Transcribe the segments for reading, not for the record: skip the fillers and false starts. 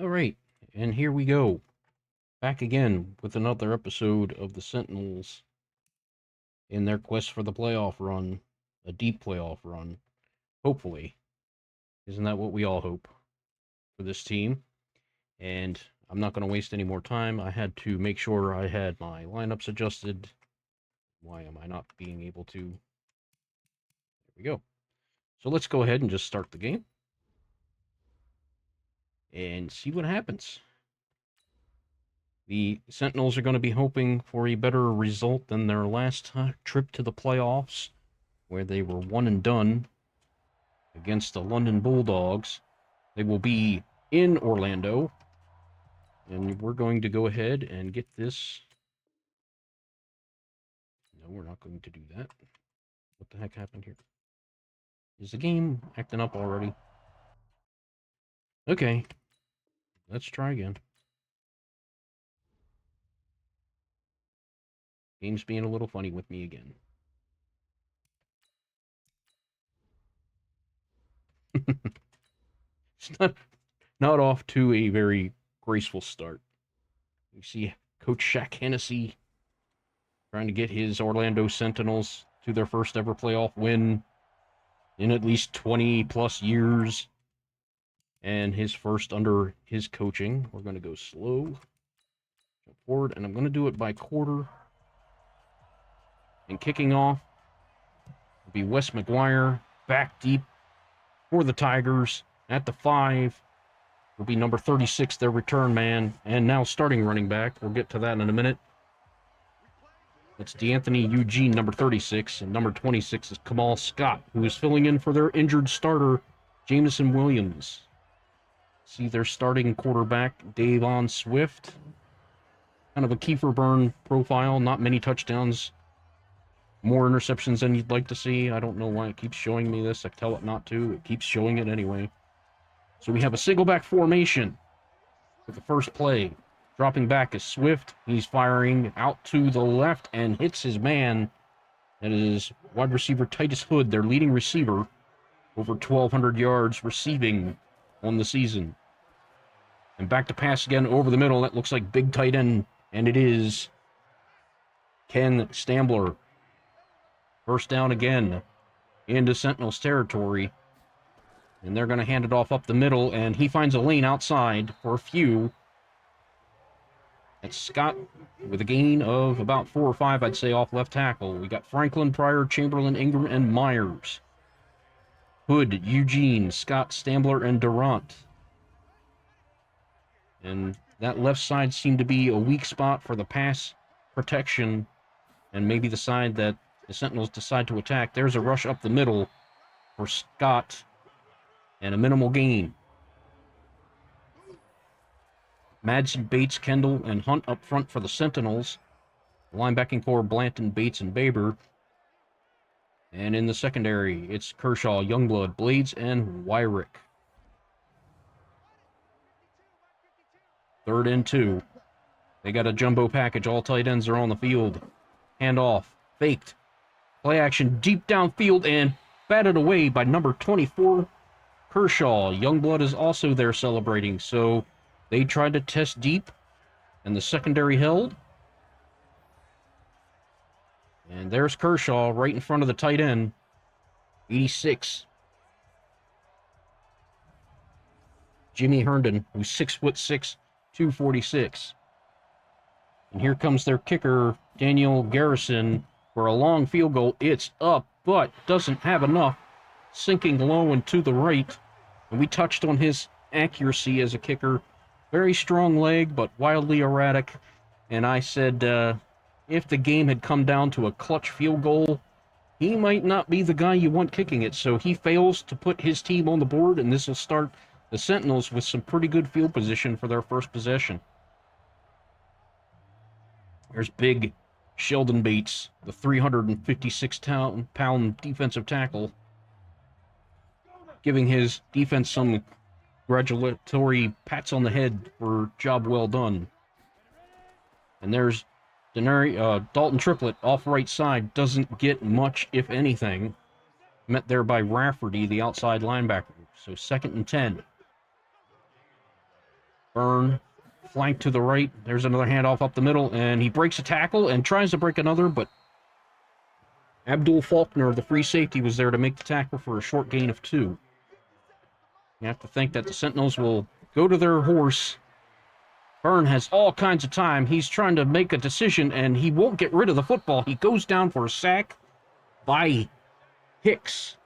All right, and here we go. Back again with another episode of the Sentinels in their quest for the playoff run, a deep playoff run, hopefully. Isn't that what we all hope for this team? And I'm not going to waste any more time. I had to make sure I had my lineups adjusted. Why am I not being able to? There we go. So let's go ahead and just start the game and see what happens. The Sentinels are going to be hoping for a better result than their last trip to the playoffs, where they were one and done against the London Bulldogs. They will be in Orlando, and we're going to go ahead and get this. No, we're not going to do that. What the heck happened here? Is the game acting up already? Okay, let's try again. Game's being a little funny with me again. It's not off to a very graceful start. You see Coach Shaq Hennessy trying to get his Orlando Sentinels to their first ever playoff win in at least 20 plus years, and his first under his coaching. We're going to go slow, jump forward, and I'm going to do it by quarter. And kicking off will be Wes McGuire, back deep for the Tigers at the 5. Will be number 36, their return man, and now starting running back. We'll get to that in a minute. It's DeAnthony Eugene, number 36, and number 26 is Kamal Scott, who is filling in for their injured starter, Jameson Williams. See their starting quarterback, Davon Swift. Kind of a Kiefer Byrne profile, not many touchdowns, more interceptions than you'd like to see. I don't know why it keeps showing me this. I tell it not to. It keeps showing it anyway. So we have a single back formation with the first play. Dropping back is Swift. He's firing out to the left and hits his man. That is wide receiver Titus Hood, their leading receiver, over 1,200 yards receiving on the season. And back to pass again over the middle. That looks like big tight end, and it is Ken Stambler. First down again into Sentinels territory. And they're going to hand it off up the middle, and he finds a lane outside for a few. That's Scott with a gain of about 4 or 5, I'd say, off left tackle. We got Franklin, Pryor, Chamberlain, Ingram, and Myers. Hood, Eugene, Scott, Stambler, and Durant. And that left side seemed to be a weak spot for the pass protection, and maybe the side that the Sentinels decide to attack. There's a rush up the middle for Scott, and a minimal gain. Madsen, Bates, Kendall, and Hunt up front for the Sentinels. Linebacking core, Blanton, Bates, and Baber. And in the secondary, it's Kershaw, Youngblood, Blades, and Wyrick. 3rd and 2. They got a jumbo package. All tight ends are on the field. Handoff, faked. Play action deep downfield and batted away by number 24, Kershaw. Youngblood is also there celebrating, so they tried to test deep, and the secondary held. And there's Kershaw right in front of the tight end, 86. Jimmy Herndon, who's 6'6", 246. And here comes their kicker, Daniel Garrison, for a long field goal. It's up, but doesn't have enough. Sinking low and to the right. And we touched on his accuracy as a kicker. Very strong leg, but wildly erratic. And I said, if the game had come down to a clutch field goal, he might not be the guy you want kicking it. So he fails to put his team on the board, and this will start the Sentinels with some pretty good field position for their first possession. There's big Sheldon Bates, the 356-pound defensive tackle, giving his defense some congratulatory pats on the head for job well done. And there's Dalton Triplett off right side, doesn't get much, if anything. Met there by Rafferty, the outside linebacker. So 2nd and 10. Byrne, flank to the right. There's another handoff up the middle, and he breaks a tackle and tries to break another, but Abdul Faulkner, the free safety, was there to make the tackle for a short gain of 2. You have to think that the Sentinels will go to their horse. Byrne has all kinds of time. He's trying to make a decision, and he won't get rid of the football. He goes down for a sack by Hicks.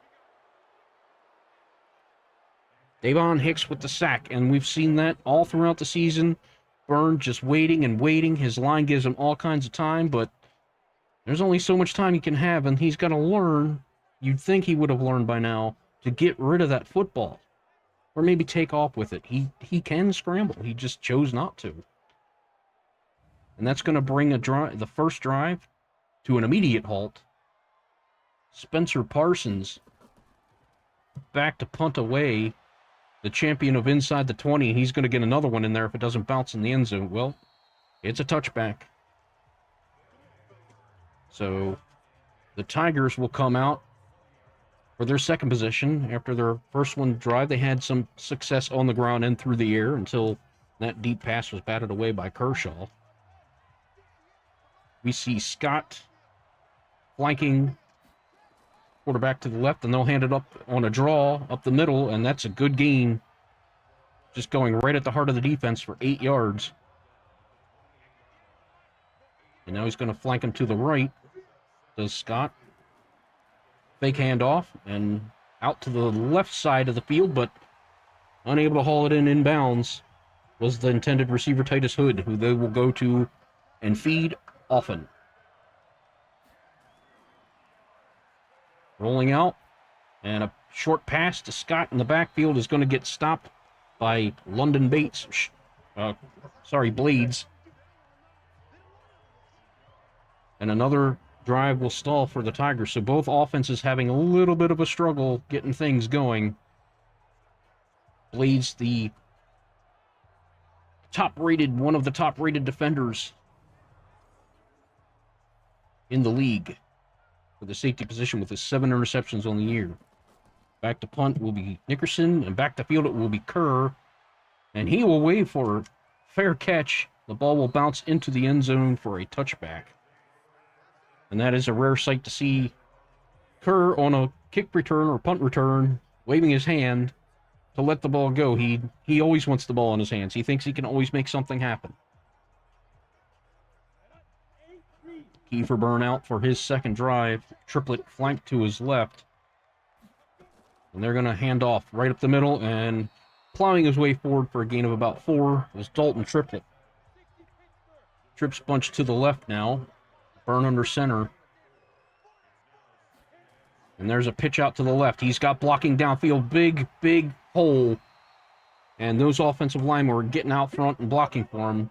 Davon Hicks with the sack, and we've seen that all throughout the season. Byrne just waiting and waiting. His line gives him all kinds of time, but there's only so much time he can have, and he's got to learn, you'd think he would have learned by now, to get rid of that football. Or maybe take off with it. He can scramble. He just chose not to. And that's going to bring the first drive to an immediate halt. Spencer Parsons back to punt away. The champion of inside the 20. He's going to get another one in there if it doesn't bounce in the end zone. Well, it's a touchback. So the Tigers will come out for their second position. After their first one drive, they had some success on the ground and through the air until that deep pass was batted away by Kershaw. We see Scott flanking quarterback to the left, and they'll hand it up on a draw up the middle, and that's a good gain. Just going right at the heart of the defense for 8 yards. And now he's going to flank him to the right. Does Scott. Fake handoff, and out to the left side of the field, but unable to haul it in inbounds was the intended receiver Titus Hood, who they will go to and feed often. Rolling out, and a short pass to Scott in the backfield is going to get stopped by London Blades. And another drive will stall for the Tigers, so both offenses having a little bit of a struggle getting things going. Blades, one of the top-rated defenders in the league for the safety position with his 7 interceptions on the year. Back to punt will be Nickerson, and back to field it will be Kerr, and he will wave for a fair catch. The ball will bounce into the end zone for a touchback. And that is a rare sight to see. Kerr on a kick return or punt return, waving his hand to let the ball go. He always wants the ball in his hands. He thinks he can always make something happen. Kiefer Byrne out for his second drive. Triplett flanked to his left. And they're going to hand off right up the middle, and plowing his way forward for a gain of about 4 was Dalton Triplett. Trips bunch to the left now. Byrne under center. And there's a pitch out to the left. He's got blocking downfield. Big hole. And those offensive linemen were getting out front and blocking for him.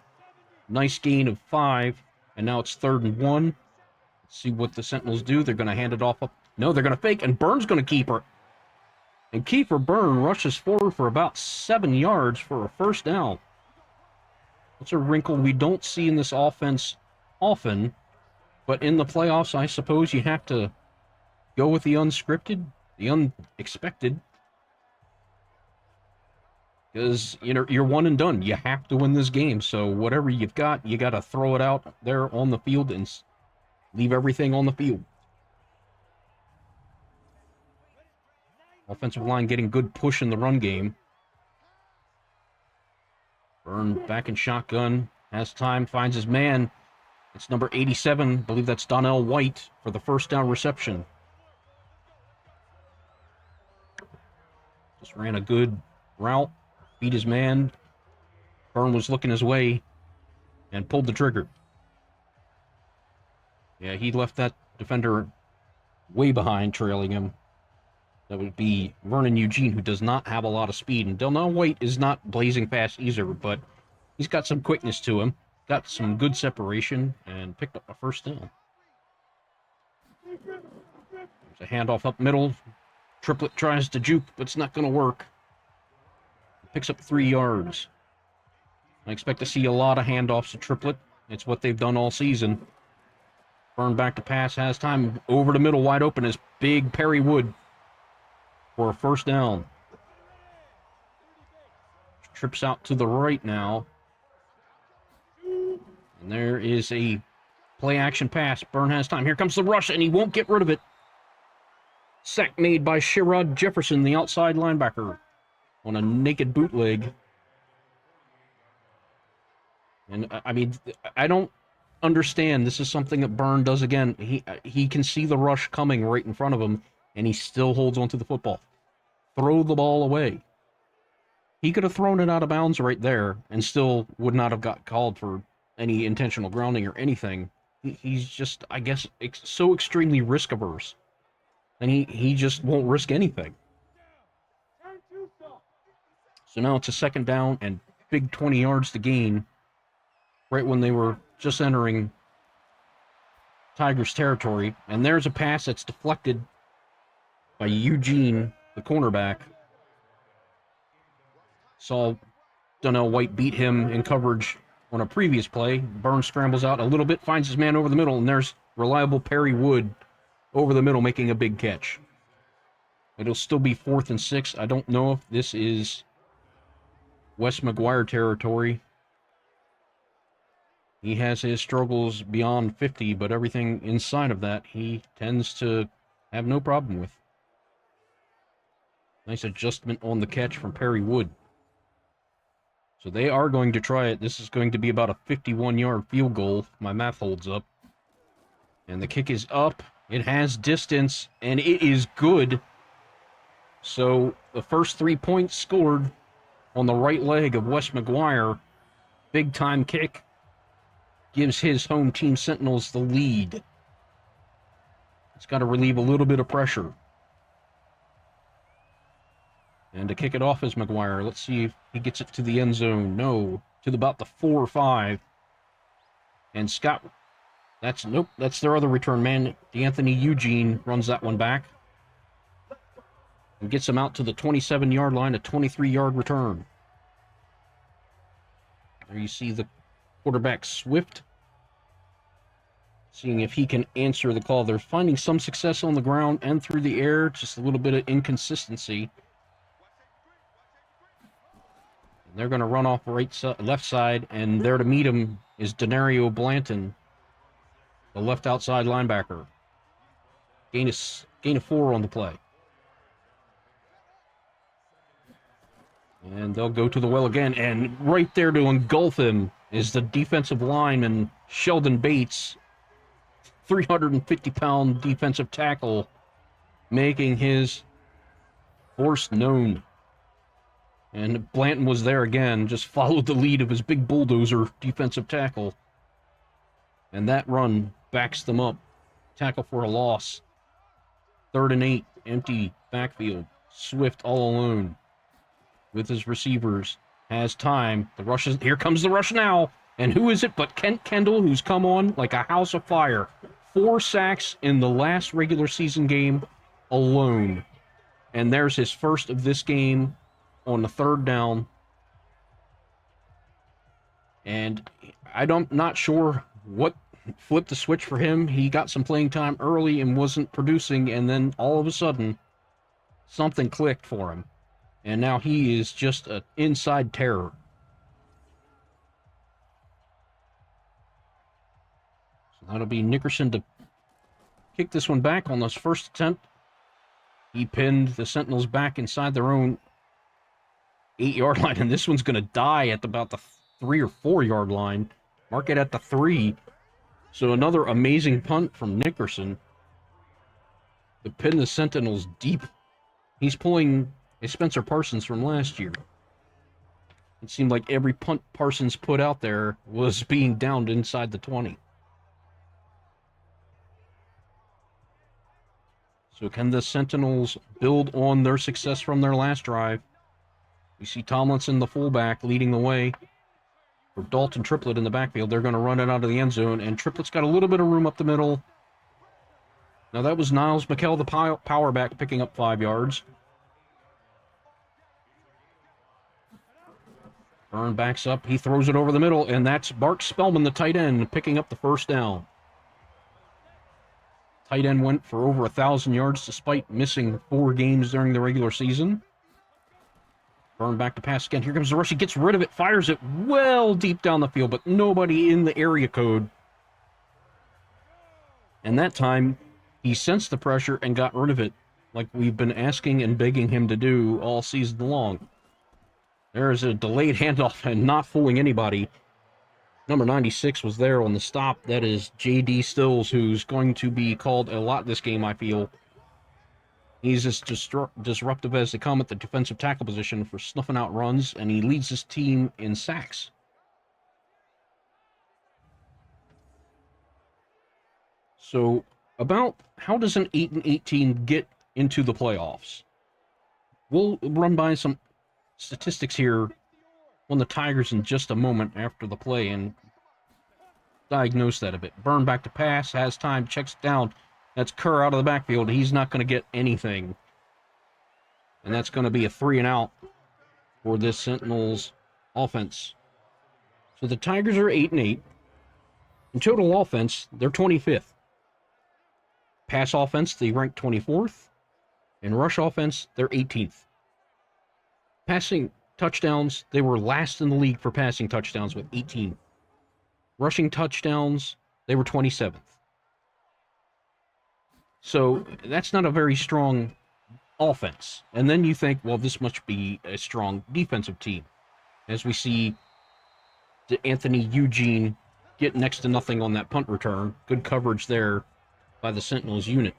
Nice gain of 5. And now it's 3rd and 1. Let's see what the Sentinels do. They're going to hand it off up. No, they're going to fake, and Byrne's going to keep her. And Kiefer Byrne rushes forward for about 7 yards for a first down. That's a wrinkle we don't see in this offense often. But in the playoffs, I suppose you have to go with the unscripted, the unexpected. Because, you're one and done. You have to win this game. So whatever you've got, you got to throw it out there on the field and leave everything on the field. Offensive line getting good push in the run game. Byrne back in shotgun. Has time, finds his man. It's number 87. I believe that's Donnell White for the first down reception. Just ran a good route. Beat his man. Byrne was looking his way and pulled the trigger. Yeah, he left that defender way behind, trailing him. That would be Vernon Eugene, who does not have a lot of speed. And Donnell White is not blazing fast either, but he's got some quickness to him. Got some good separation and picked up a first down. There's a handoff up middle. Triplett tries to juke, but it's not going to work. Picks up 3 yards. I expect to see a lot of handoffs to Triplett. It's what they've done all season. Byrne back to pass, has time. Over the middle, wide open is big Perry Wood for a first down. trips out to the right now. And there is a play-action pass. Byrne has time. Here comes the rush, and he won't get rid of it. Sack made by Sherrod Jefferson, the outside linebacker, on a naked bootleg. And, I mean, I don't understand. This is something that Byrne does again. He can see the rush coming right in front of him, and he still holds onto the football. Throw the ball away. He could have thrown it out of bounds right there and still would not have got called for any intentional grounding or anything. He's just, I guess, so extremely risk-averse. And he just won't risk anything. So now it's a second down and big 20 yards to gain right when they were just entering Tigers territory. And there's a pass that's deflected by Eugene, the cornerback. Saw Donnell White beat him in coverage on a previous play. Burns scrambles out a little bit, finds his man over the middle, and there's reliable Perry Wood over the middle making a big catch. It'll still be 4th and 6. I don't know if this is Wes McGuire territory. He has his struggles beyond 50, but everything inside of that he tends to have no problem with. Nice adjustment on the catch from Perry Wood. So they are going to try it. This is going to be about a 51-yard field goal, if my math holds up. And the kick is up. It has distance, and it is good. So the first 3 points scored on the right leg of Wes McGuire. Big-time kick. Gives his home team Sentinels the lead. It's got to relieve a little bit of pressure. And to kick it off is McGuire. Let's see if he gets it to the end zone. No, to about the 4 or 5. And Scott, that's their other return man. D'Anthony Eugene runs that one back. And gets him out to the 27-yard line, a 23-yard return. There you see the quarterback Swift, seeing if he can answer the call. They're finding some success on the ground and through the air, just a little bit of inconsistency. And they're going to run off left side, and there to meet him is Denario Blanton, the left outside linebacker. Gain of 4 on the play. And they'll go to the well again, and right there to engulf him is the defensive lineman, Sheldon Bates, 350-pound defensive tackle, making his force known. And Blanton was there again, just followed the lead of his big bulldozer defensive tackle. And that run backs them up. Tackle for a loss. 3rd and 8, empty backfield. Swift all alone with his receivers. Has time. The rush is, here comes the rush now. And who is it but Kent Kendall, who's come on like a house of fire. 4 sacks in the last regular season game alone. And there's his first of this game on the 3rd down. And I'm not sure what flipped the switch for him. He got some playing time early and wasn't producing, and then all of a sudden, something clicked for him. And now he is just an inside terror. So that'll be Nickerson to kick this one back on this first attempt. He pinned the Sentinels back inside their own 8-yard line, and this one's going to die at about the 3 or 4-yard line. Mark it at the 3. So another amazing punt from Nickerson to pin the Sentinels deep. He's pulling a Spencer Parsons from last year. It seemed like every punt Parsons put out there was being downed inside the 20. So can the Sentinels build on their success from their last drive? We see Tomlinson, the fullback, leading the way. For Dalton Triplett in the backfield, they're going to run it out of the end zone, and Triplett's got a little bit of room up the middle. Now that was Niles McKell, the power back, picking up 5 yards. Byrne backs up, he throws it over the middle, and that's Bart Spellman, the tight end, picking up the first down. Tight end went for over 1,000 yards despite missing 4 games during the regular season. Burn back to pass again. Here comes the rush. He gets rid of it, fires it well deep down the field, but nobody in the area code. And that time, he sensed the pressure and got rid of it, like we've been asking and begging him to do all season long. There is a delayed handoff and not fooling anybody. Number 96 was there on the stop. That is J.D. Stills, who's going to be called a lot this game, I feel. He's as disruptive as they come at the defensive tackle position for snuffing out runs, and he leads his team in sacks. So, about how does an 8-8 team get into the playoffs? We'll run by some statistics here on the Tigers in just a moment after the play and diagnose that a bit. Burn back to pass, has time, checks down. That's Kerr out of the backfield. He's not going to get anything. And that's going to be a 3-and-out for this Sentinels offense. So the Tigers are 8-8. In total offense, they're 25th. Pass offense, they rank 24th. In rush offense, they're 18th. Passing touchdowns, they were last in the league for passing touchdowns with 18. Rushing touchdowns, they were 27th. So that's not a very strong offense. And then you think, well, this must be a strong defensive team. As we see Anthony Eugene get next to nothing on that punt return. Good coverage there by the Sentinels unit.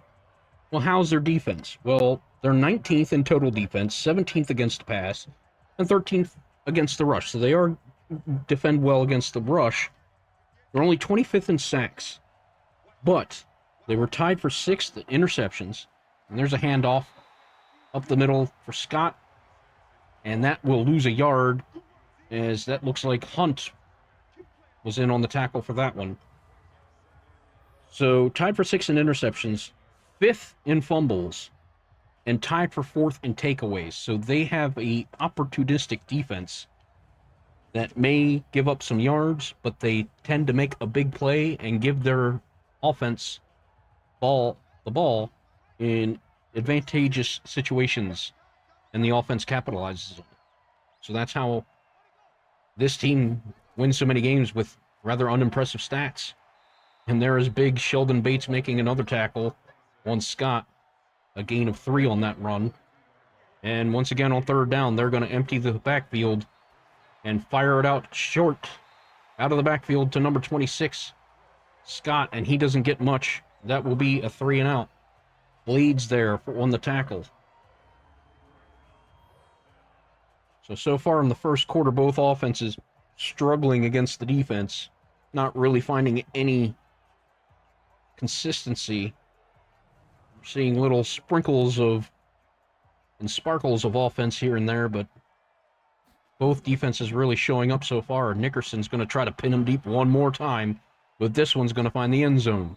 Well, how's their defense? Well, they're 19th in total defense, 17th against the pass, and 13th against the rush. So they are defend well against the rush. They're only 25th in sacks. But they were tied for 6th interceptions. And there's a handoff up the middle for Scott. And that will lose a yard, as that looks like Hunt was in on the tackle for that one. So tied for 6th in interceptions, 5th in fumbles, and tied for 4th in takeaways. So they have a opportunistic defense that may give up some yards, but they tend to make a big play and give their offense the ball in advantageous situations, and the offense capitalizes on it. So that's how this team wins so many games with rather unimpressive stats. And there is big Sheldon Bates making another tackle on Scott, a gain of 3 on that run. And once again on 3rd down, they're going to empty the backfield and fire it out short, out of the backfield to number 26, Scott, and he doesn't get much. That will be a 3-and-out. Bleeds there on the tackle. So far in the first quarter, both offenses struggling against the defense, not really finding any consistency. We're seeing little sprinkles of and sparkles of offense here and there, but both defenses really showing up so far. Nickerson's going to try to pin him deep one more time, but this one's going to find the end zone.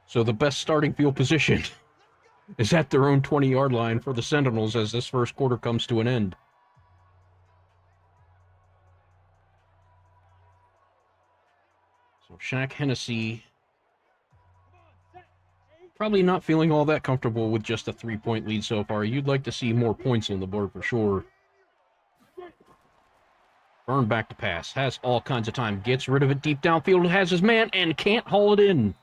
So the best starting field position is at their own 20-yard line for the Sentinels as this first quarter comes to an end. So Shaq Hennessy probably not feeling all that comfortable with just a 3-point lead so far. You'd like to see more points on the board for sure. Burn back to pass. Has all kinds of time. Gets rid of it deep downfield. Has his man and can't haul it in.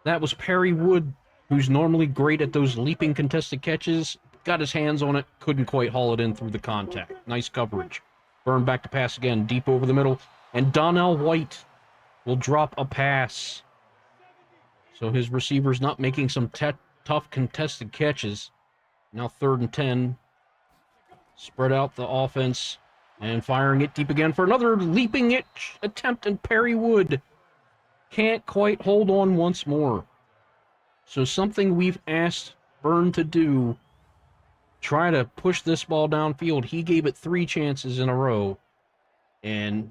That was Perry Wood, who's normally great at those leaping contested catches. Got his hands on it. Couldn't quite haul it in through the contact. Nice coverage. Burn back to pass again. Deep over the middle. And Donnell White will drop a pass. So his receiver's not making some tough contested catches. Now 3rd and 10. Spread out the offense. And firing it deep again for another leaping it attempt, and Perry Wood can't quite hold on once more. So something we've asked Byrne to do, try to push this ball downfield. He gave it 3 chances in a row, and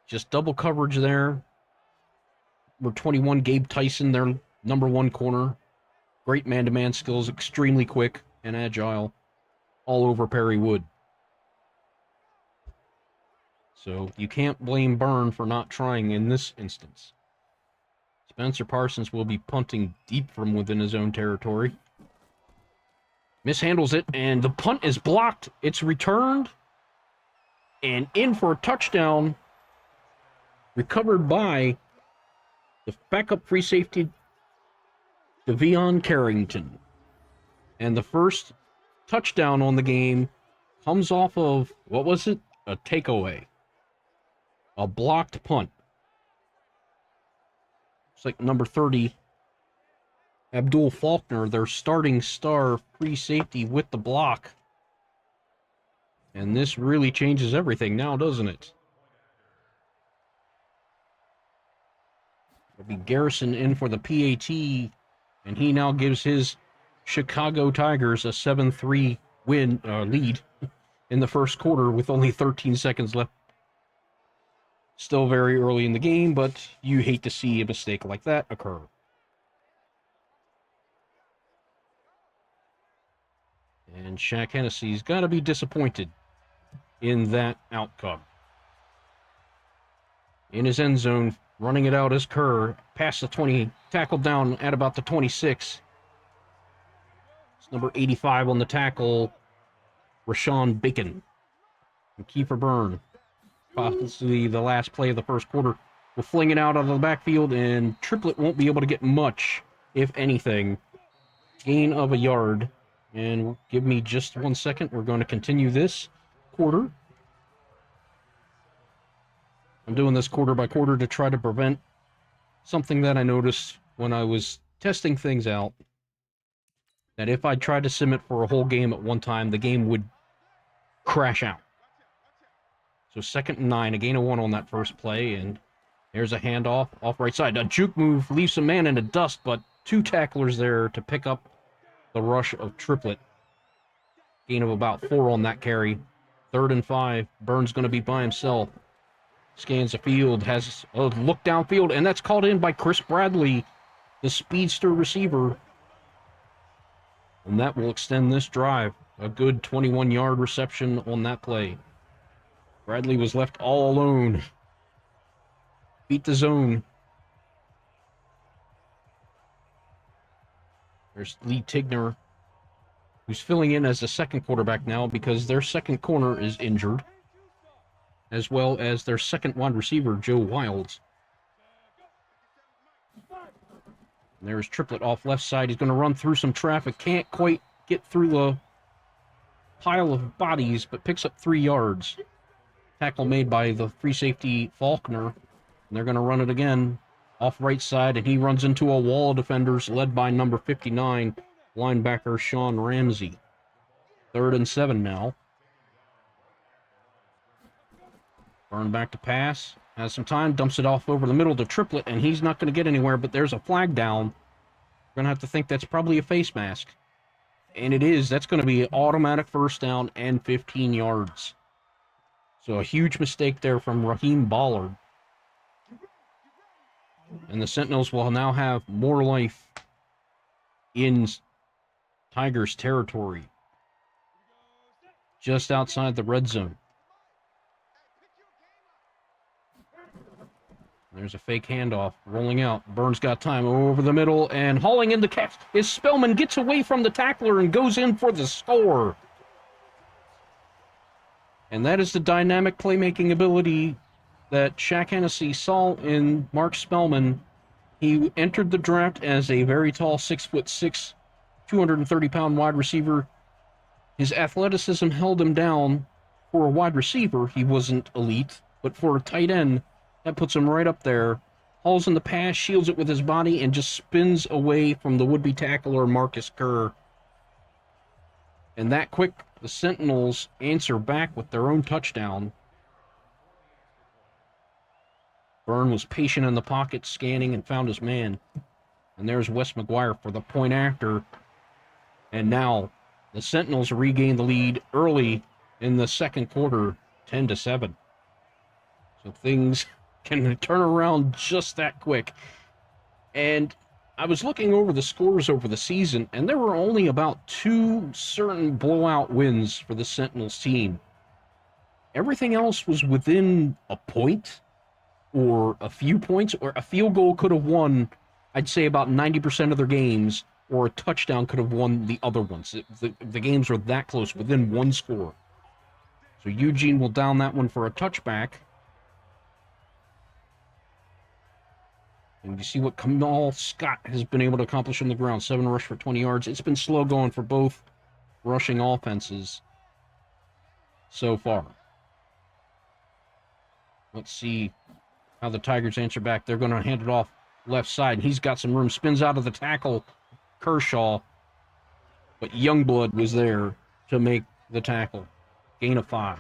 just double coverage there. Number 21, Gabe Tyson, their number 1 corner. Great man-to-man skills, extremely quick and agile, all over Perry Wood. So you can't blame Byrne for not trying in this instance. Spencer Parsons will be punting deep from within his own territory. Mishandles it, and the punt is blocked. It's returned, and in for a touchdown. Recovered by the backup free safety, Devion Carrington. And the first touchdown on the game comes off of, what was it? A takeaway. A blocked punt. It's like number 30, Abdul Faulkner, their starting star free safety with the block. And this really changes everything now, doesn't it? It'll be Garrison in for the PAT, and he now gives his Chicago Tigers a 7-3 lead in the first quarter with only 13 seconds left. Still very early in the game, but you hate to see a mistake like that occur. And Shaq Hennessy's got to be disappointed in that outcome. In his end zone, running it out as Kerr, past the 20, tackled down at about the 26. It's number 85 on the tackle, Rashawn Bacon. And Kiefer Byrne, possibly the last play of the first quarter, will fling it out of the backfield, and Triplett won't be able to get much, if anything. Gain of a yard. And give me just 1 second. We're going to continue this quarter. I'm doing this quarter by quarter to try to prevent something that I noticed when I was testing things out. That if I tried to sim it for a whole game at one time, the game would crash out. So 2nd and 9, a gain of 1 on that first play, and there's a handoff off right side. A juke move leaves a man in the dust, but 2 tacklers there to pick up the rush of Triplett. Gain of about 4 on that carry. 3rd and 5. Burns going to be by himself. Scans the field, has a look downfield, and that's called in by Chris Bradley, the speedster receiver. And that will extend this drive. A good 21-yard reception on that play. Bradley was left all alone. Beat the zone. There's Lee Tigner, who's filling in as the second quarterback now because their second corner is injured, as well as their second wide receiver, Joe Wilds. And there's Triplett off left side. He's going to run through some traffic. Can't quite get through the pile of bodies, but picks up 3 yards. Tackle made by the free safety, Faulkner. And they're going to run it again. Off right side, and he runs into a wall of defenders led by number 59, linebacker Sean Ramsey. 3rd and 7 now. Burn back to pass. Has some time, dumps it off over the middle to Triplett, and he's not going to get anywhere, but there's a flag down. We're going to have to think that's probably a face mask. And it is. That's going to be an automatic first down and 15 yards. So a huge mistake there from Raheem Ballard. And the Sentinels will now have more life in Tigers territory. Just outside the red zone. There's a fake handoff rolling out. Burns got time over the middle, and hauling in the catch is Spellman. Gets away from the tackler and goes in for the score. And that is the dynamic playmaking ability that Shaq Hennessy saw in Mark Spellman. He entered the draft as a very tall 6'6", 230-pound wide receiver. His athleticism held him down. For a wide receiver, he wasn't elite, but for a tight end, that puts him right up there. Hauls in the pass, shields it with his body, and just spins away from the would-be tackler, Marcus Kerr. And that quick, the Sentinels answer back with their own touchdown. Byrne was patient in the pocket, scanning, and found his man. And there's Wes McGuire for the point after. And now the Sentinels regain the lead early in the second quarter, 10-7. So things can turn around just that quick. And I was looking over the scores over the season, and there were only about 2 certain blowout wins for the Sentinels team. Everything else was within a point or a few points, or a field goal could have won, I'd say, about 90% of their games. or a touchdown could have won the other ones. The games were that close, within one score. So Eugene will down that one for a touchback. And you see what Kamal Scott has been able to accomplish on the ground. 7 rush for 20 yards. It's been slow going for both rushing offenses so far. Let's see how the Tigers answer back. They're going to hand it off left side. He's got some room. Spins out of the tackle, Kershaw. But Youngblood was there to make the tackle. Gain of 5.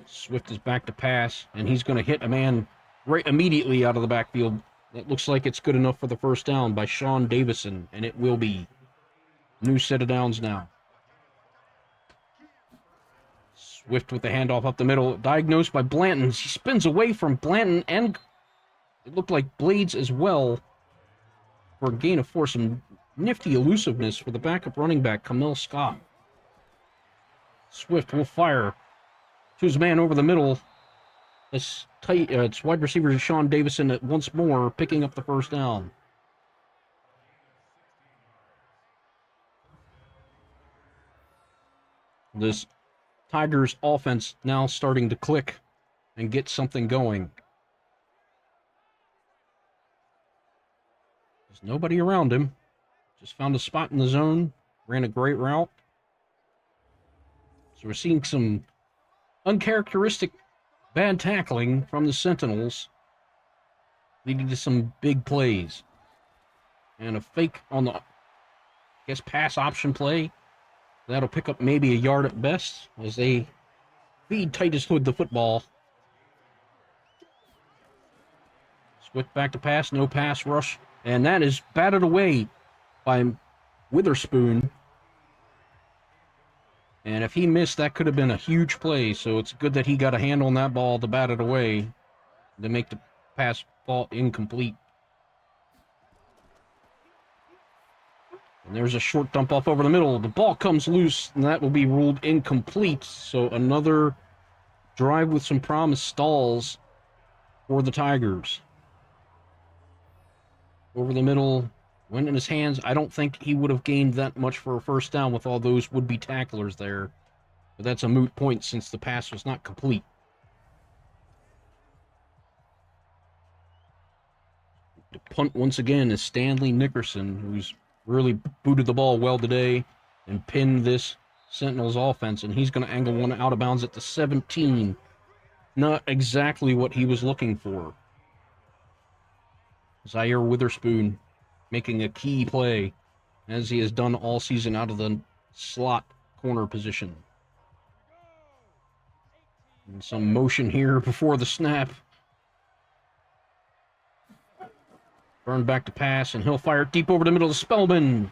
Swift is back to pass, and he's going to hit a man right immediately out of the backfield. It looks like it's good enough for the first down by Sean Davison, and it will be. New set of downs now. Swift with the handoff up the middle, diagnosed by Blanton. He spins away from Blanton, and it looked like Blades as well for a gain of 4. Some nifty elusiveness for the backup running back, Camille Scott. Swift will fire to his man over the middle. It's wide receiver Sean Davison once more picking up the first down. This Tigers offense now starting to click and get something going. There's nobody around him. Just found a spot in the zone. Ran a great route. So we're seeing some uncharacteristic bad tackling from the Sentinels, leading to some big plays. And a fake on the, pass option play. That'll pick up maybe a yard at best as they feed Titus Hood the football. Swift back to pass, no pass rush. And that is batted away by Witherspoon. And if he missed, that could have been a huge play. So it's good that he got a hand on that ball to bat it away to make the pass fall incomplete. And there's a short dump off over the middle. The ball comes loose, and that will be ruled incomplete. So another drive with some promise stalls for the Tigers. Over the middle, went in his hands. I don't think he would have gained that much for a first down with all those would-be tacklers there. But that's a moot point since the pass was not complete. The punt once again is Stanley Nickerson, who's really booted the ball well today and pinned this Sentinels offense, and he's going to angle one out of bounds at the 17. Not exactly what he was looking for. Zaire Witherspoon making a key play, as he has done all season out of the slot corner position. And some motion here before the snap. Burn back to pass, and he'll fire deep over the middle to Spellman,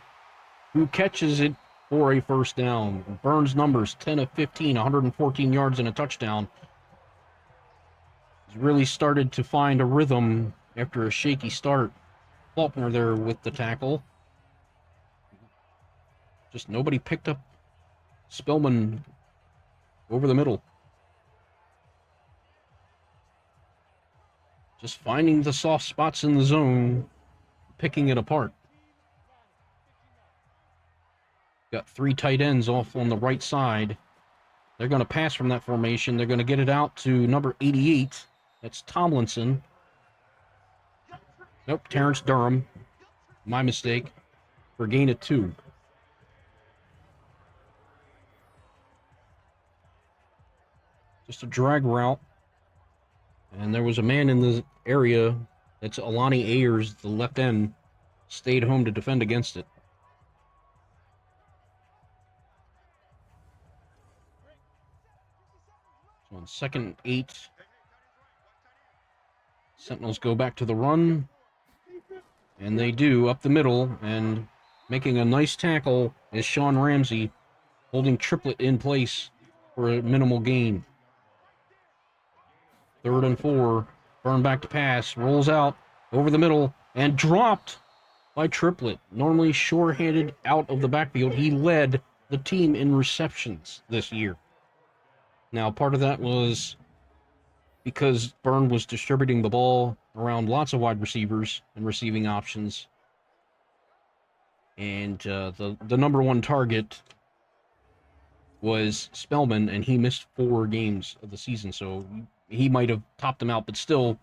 who catches it for a first down. Burns' numbers, 10 of 15, 114 yards and a touchdown. He's really started to find a rhythm after a shaky start. Faulkner there with the tackle. Just nobody picked up Spellman over the middle. Just finding the soft spots in the zone, picking it apart. Got 3 tight ends off on the right side. They're going to pass from that formation. They're going to get it out to number 88. That's Tomlinson. Nope, Terrence Durham. My mistake. For a gain of 2. Just a drag route. And there was a man in the area. That's Alani Ayers, the left end. Stayed home to defend against it. So on 2nd and 8. Sentinels go back to the run. And they do, up the middle. And making a nice tackle is Sean Ramsey, holding Triplett in place for a minimal gain. 3rd and 4. Burn back to pass. Rolls out over the middle and dropped by Triplett. Normally sure-handed out of the backfield. He led the team in receptions this year. Now, part of that was because Byrne was distributing the ball around lots of wide receivers and receiving options. And the number one target was Spellman, and he missed 4 games of the season, so he might have topped him out, but still,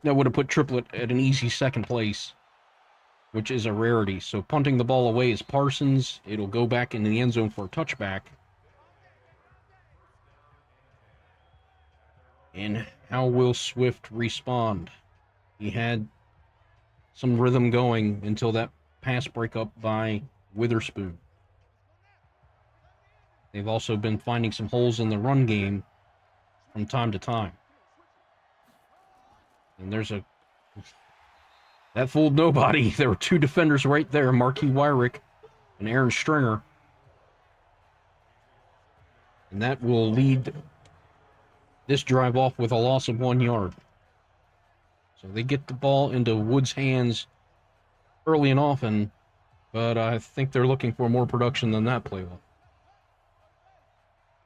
that would have put Triplett at an easy second place, which is a rarity. So punting the ball away is Parsons. It'll go back into the end zone for a touchback. And how will Swift respond? He had some rhythm going until that pass breakup by Witherspoon. They've also been finding some holes in the run game from time to time. And that fooled nobody. There were 2 defenders right there, Marquis Wyrick and Aaron Stringer. And that will lead this drive off with a loss of 1 yard. So they get the ball into Wood's hands early and often, but I think they're looking for more production than that play off.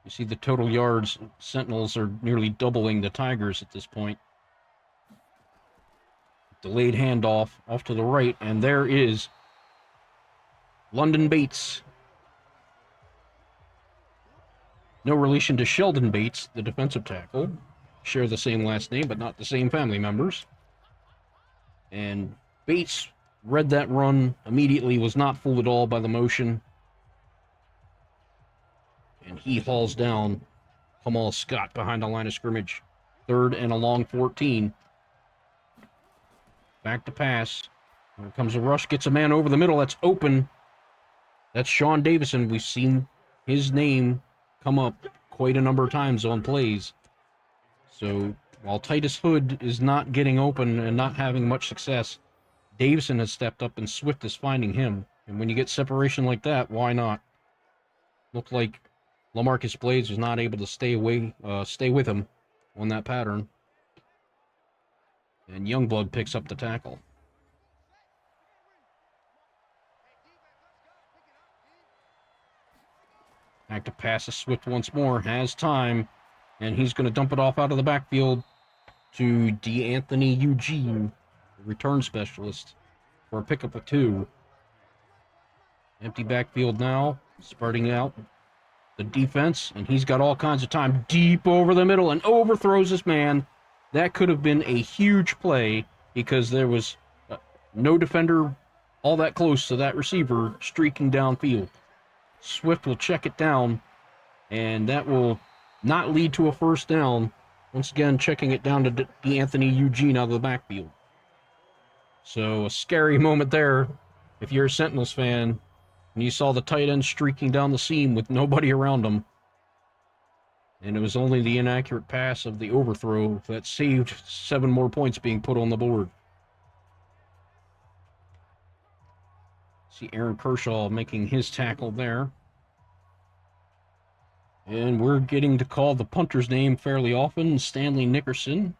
You see the total yards, Sentinels are nearly doubling the Tigers at this point. Delayed handoff off to the right, and there is London Bates. No relation to Sheldon Bates, the defensive tackle. Share the same last name, but not the same family members. And Bates read that run immediately, was not fooled at all by the motion. And he hauls down Kamal Scott behind the line of scrimmage. 3rd and a long 14. Back to pass. Here comes a rush, gets a man over the middle. That's open. That's Sean Davison. We've seen his name come up quite a number of times on plays. So while Titus Hood is not getting open and not having much success, Davison has stepped up and Swift is finding him. And when you get separation like that, why not? Looked like LaMarcus Blades was not able to stay with him on that pattern. And Youngblood picks up the tackle. Back to pass to Swift once more. Has time. And he's going to dump it off out of the backfield to DeAnthony Eugene, the return specialist, for a pickup of 2. Empty backfield now. Spreading out the defense. And he's got all kinds of time deep over the middle and overthrows this man. That could have been a huge play because there was no defender all that close to that receiver streaking downfield. Swift will check it down, and that will not lead to a first down. Once again, checking it down to DeAnthony Eugene out of the backfield. So a scary moment there if you're a Sentinels fan and you saw the tight end streaking down the seam with nobody around him. And it was only the inaccurate pass of the overthrow that saved 7 more points being put on the board. See Aaron Kershaw making his tackle there. And we're getting to call the punter's name fairly often, Stanley Nickerson,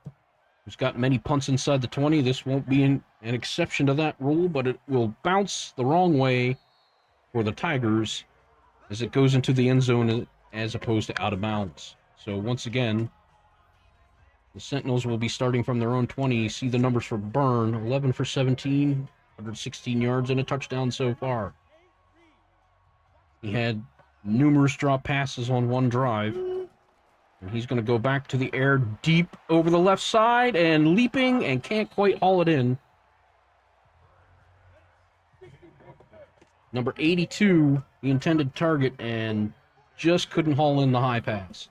who's got many punts inside the 20. This won't be an exception to that rule, but it will bounce the wrong way for the Tigers as it goes into the end zone as opposed to out of bounds. So once again, the Sentinels will be starting from their own 20. See the numbers for Byrne, 11 for 17, 116 yards and a touchdown so far. He had numerous drop passes on one drive. And he's going to go back to the air deep over the left side and leaping and can't quite haul it in. Number 82, the intended target, and just couldn't haul in the high pass.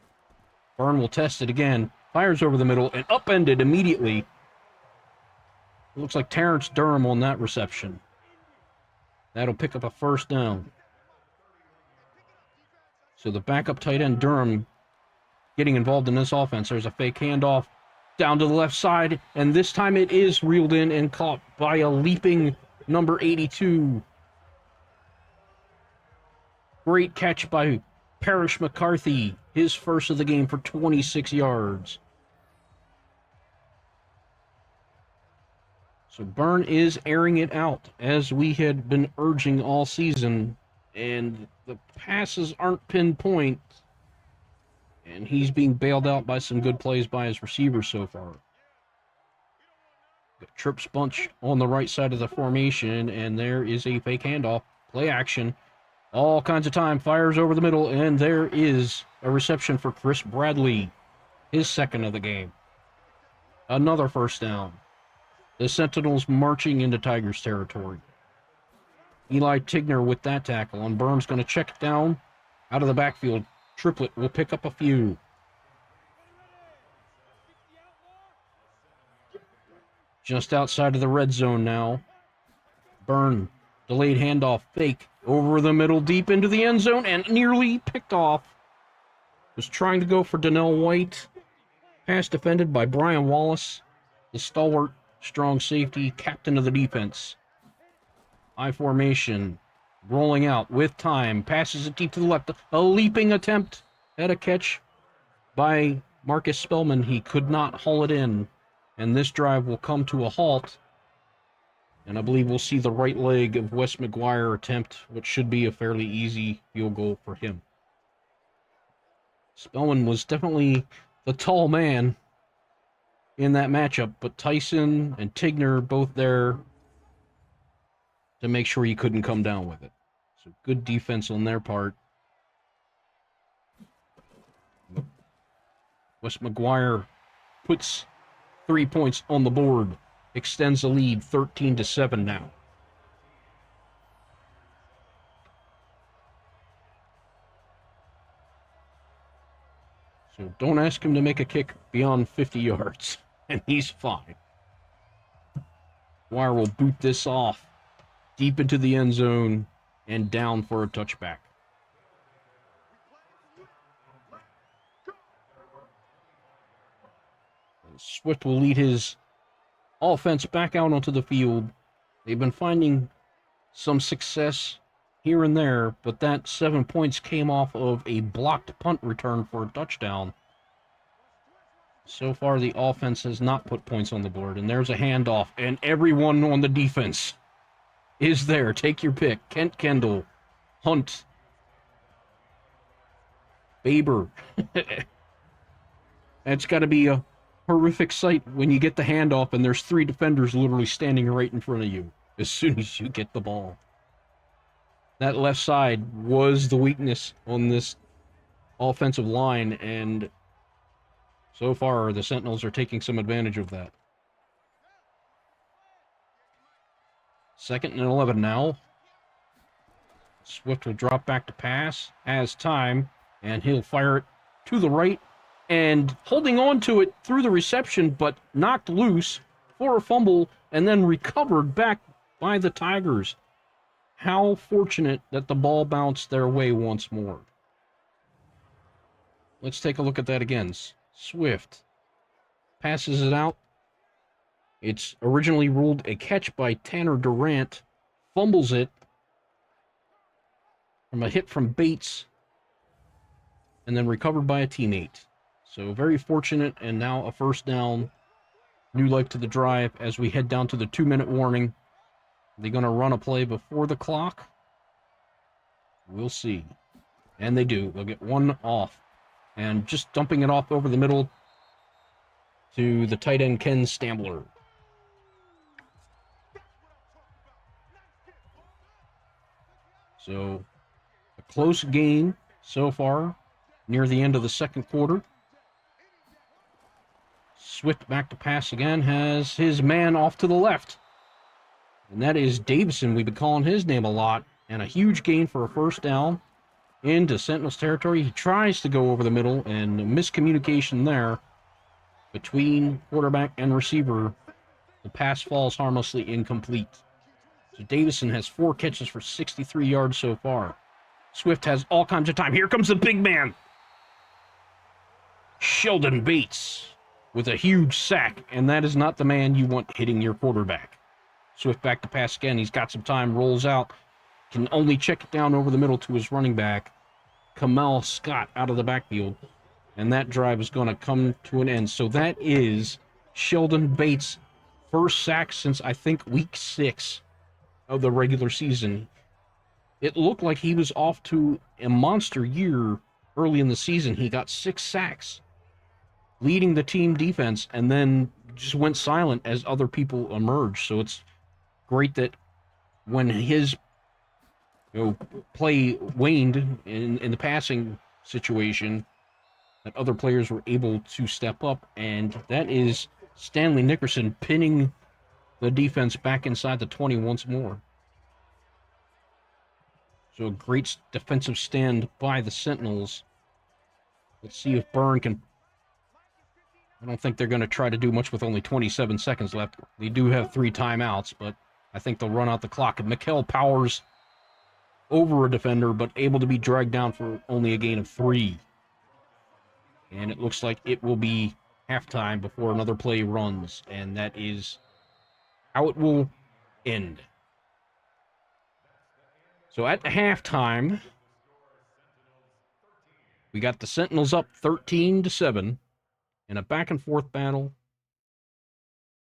Byrne will test it again. Fires over the middle and upended immediately. It looks like Terrence Durham on that reception. That'll pick up a first down. So the backup tight end Durham getting involved in this offense. There's a fake handoff down to the left side, and this time it is reeled in and caught by a leaping number 82. Great catch by Parrish McCarthy, his first of the game for 26 yards. So Byrne is airing it out, as we had been urging all season, and the passes aren't pinpoint, and he's being bailed out by some good plays by his receivers so far. Trips bunch on the right side of the formation, and there is a fake handoff. Play action. All kinds of time. Fires over the middle, and there is a reception for Chris Bradley. His second of the game. Another first down. The Sentinels marching into Tigers territory. Eli Tigner with that tackle, and Berm's going to check it down out of the backfield. Triplet will pick up a few. Just outside of the red zone now. Byrne, delayed handoff, fake, over the middle, deep into the end zone, and nearly picked off. Was trying to go for Donnell White. Pass defended by Brian Wallace, the stalwart, strong safety, captain of the defense. I formation, rolling out with time, passes it deep to the left. A leaping attempt at a catch by Marcus Spellman. He could not haul it in, and this drive will come to a halt. And I believe we'll see the right leg of Wes McGuire attempt what should be a fairly easy field goal for him. Spellman was definitely the tall man in that matchup, but Tyson and Tigner both there to make sure he couldn't come down with it. So good defense on their part. Wes McGuire puts 3 points on the board, extends the lead 13-7 now. So don't ask him to make a kick beyond 50 yards, and he's fine. McGuire will boot this off deep into the end zone and down for a touchback. Swift will lead his offense back out onto the field. They've been finding some success here and there, but that 7 points came off of a blocked punt return for a touchdown. So far, the offense has not put points on the board, and there's a handoff, and everyone on the defense is there. Take your pick. Kent Kendall, Hunt, Baber. It's got to be a horrific sight when you get the handoff and there's 3 defenders literally standing right in front of you as soon as you get the ball. That left side was the weakness on this offensive line, and so far the Sentinels are taking some advantage of that. 2nd and 11 now. Swift will drop back to pass, has time, and he'll fire it to the right, and holding on to it through the reception, but knocked loose for a fumble, and then recovered back by the Tigers. How fortunate that the ball bounced their way once more. Let's take a look at that again. Swift passes it out. It's originally ruled a catch by Tanner Durant. Fumbles it from a hit from Bates, and then recovered by a teammate. So very fortunate, and now a first down. New life to the drive as we head down to the 2-minute warning. Are they going to run a play before the clock? We'll see. And they do. They'll get one off. And just dumping it off over the middle to the tight end, Ken Stambler. So, a close game so far, near the end of the second quarter. Swift back to pass again, has his man off to the left. And that is Davison. We've been calling his name a lot. And a huge gain for a first down into Sentinels territory. He tries to go over the middle, and miscommunication there between quarterback and receiver. The pass falls harmlessly incomplete. So Davison has 4 catches for 63 yards so far. Swift has all kinds of time. Here comes the big man. Sheldon Bates with a huge sack, and that is not the man you want hitting your quarterback. Swift back to pass again. He's got some time, rolls out. Can only check it down over the middle to his running back, Kamal Scott, out of the backfield. And that drive is going to come to an end. So that is Sheldon Bates' first sack since, I think, week 6 of the regular season. It looked like he was off to a monster year early in the season. He got 6 sacks. leading the team defense and then just went silent as other people emerged. So it's great that when his play waned in the passing situation, that other players were able to step up, and that is Stanley Nickerson pinning the defense back inside the 20 once more. So a great defensive stand by the Sentinels. Let's see if Byrne can... I don't think they're going to try to do much with only 27 seconds left. They do have 3 timeouts, but I think they'll run out the clock. And Mikkel powers over a defender, but able to be dragged down for only a gain of 3. And it looks like it will be halftime before another play runs, and that is how it will end. So at halftime, we got the Sentinels up 13-7 in a back-and-forth battle.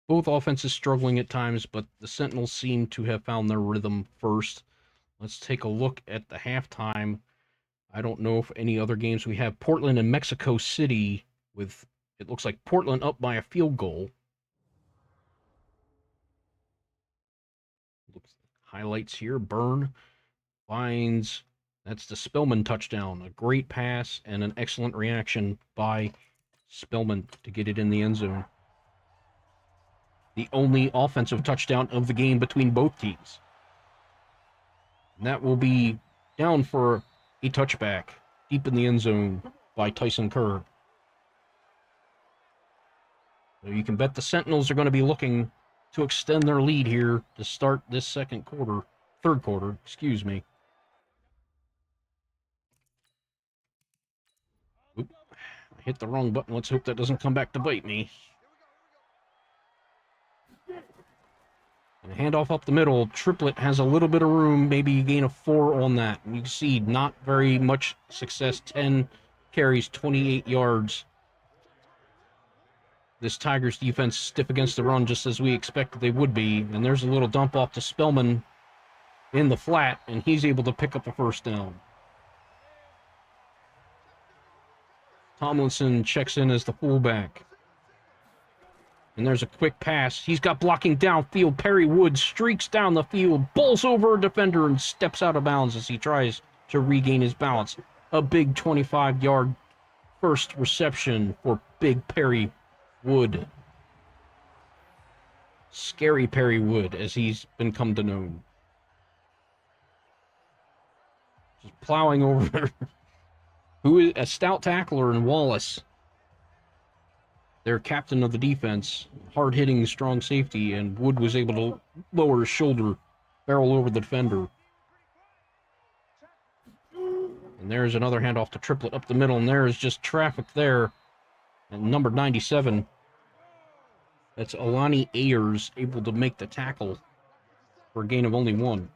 Both offenses struggling at times, but the Sentinels seem to have found their rhythm first. Let's take a look at the halftime. I don't know if any other games. We have Portland and Mexico City with, it looks like Portland up by a field goal. Highlights here. Byrne finds, that's the Spellman touchdown. A great pass and an excellent reaction by Spellman to get it in the end zone. The only offensive touchdown of the game between both teams. And that will be down for a touchback deep in the end zone by Tyson Kerr. So you can bet the Sentinels are going to be looking to extend their lead here to start this third quarter, excuse me. Oop, I hit the wrong button. Let's hope that doesn't come back to bite me. And a handoff up the middle. Triplett has a little bit of room, maybe a gain of 4 on that. You can see not very much success. 10 carries, 28 yards. This Tigers defense stiff against the run, just as we expected they would be. And there's a little dump off to Spellman in the flat, and he's able to pick up a first down. Tomlinson checks in as the fullback. And there's a quick pass. He's got blocking downfield. Perry Wood streaks down the field, bowls over a defender, and steps out of bounds as he tries to regain his balance. A big 25-yard first reception for Big Perry Wood. Scary Perry Wood, as he's been come to know. Just plowing over who is a stout tackler in Wallace. Their captain of the defense, hard-hitting, strong safety, and Wood was able to lower his shoulder, barrel over the defender. And there's another handoff to Triplett up the middle, and there is just traffic there. And number 97, that's Alani Ayers, able to make the tackle for a gain of only 1.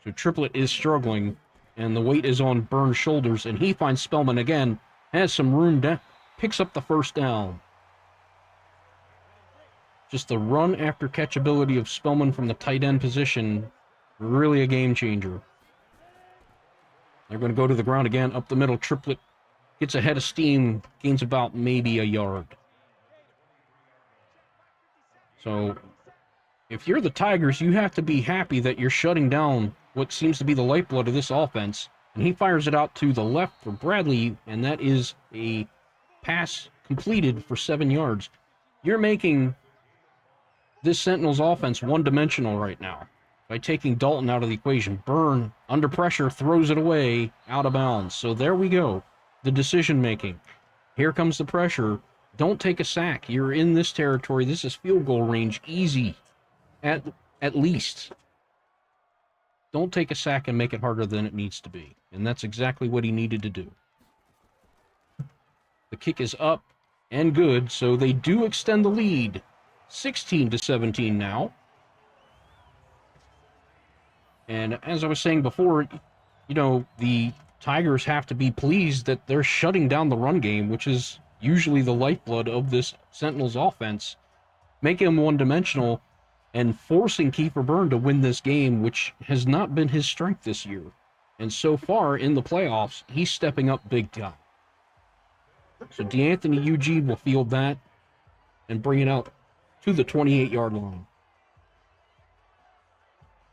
So Triplett is struggling, and the weight is on Byrne's shoulders, and he finds Spellman again, has some room, picks up the first down. Just the run after catch ability of Spellman from the tight end position, really a game changer. They're going to go to the ground again, up the middle. Triplett gets ahead of steam, gains about maybe a yard. So if you're the Tigers, you have to be happy that you're shutting down what seems to be the lifeblood of this offense. And he fires it out to the left for Bradley, and that is a pass completed for 7 yards. You're making this Sentinels offense one-dimensional right now by taking Dalton out of the equation. Byrne, under pressure, throws it away, out of bounds. So there we go. The decision-making. Here comes the pressure. Don't take a sack. You're in this territory. This is field goal range. Easy. At least. Don't take a sack and make it harder than it needs to be. And that's exactly what he needed to do. The kick is up and good, so they do extend the lead. 16-17 now. And as I was saying before, you know, the Tigers have to be pleased that they're shutting down the run game, which is usually the lifeblood of this Sentinels offense, making them one-dimensional and forcing Kiefer Byrne to win this game, which has not been his strength this year. And so far in the playoffs, he's stepping up big time. So D'Anthony Eugene will field that and bring it out to the 28-yard line.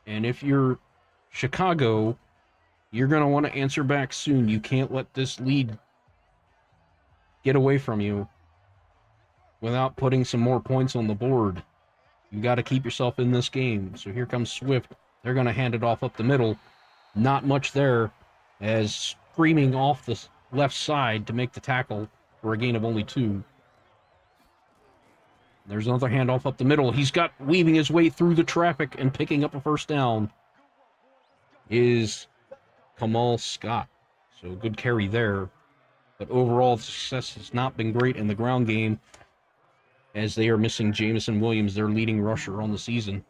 And if you're Chicago, you're going to want to answer back soon. You can't let this lead get away from you without putting some more points on the board. You got to keep yourself in this game. So here comes Swift. They're going to hand it off up the middle. Not much there, as screaming off the left side to make the tackle for a gain of only 2. There's another handoff up the middle. He's got weaving his way through the traffic and picking up a first down is Kamal Scott. So good carry there. But overall, the success has not been great in the ground game, as they are missing Jamison Williams, their leading rusher on the season.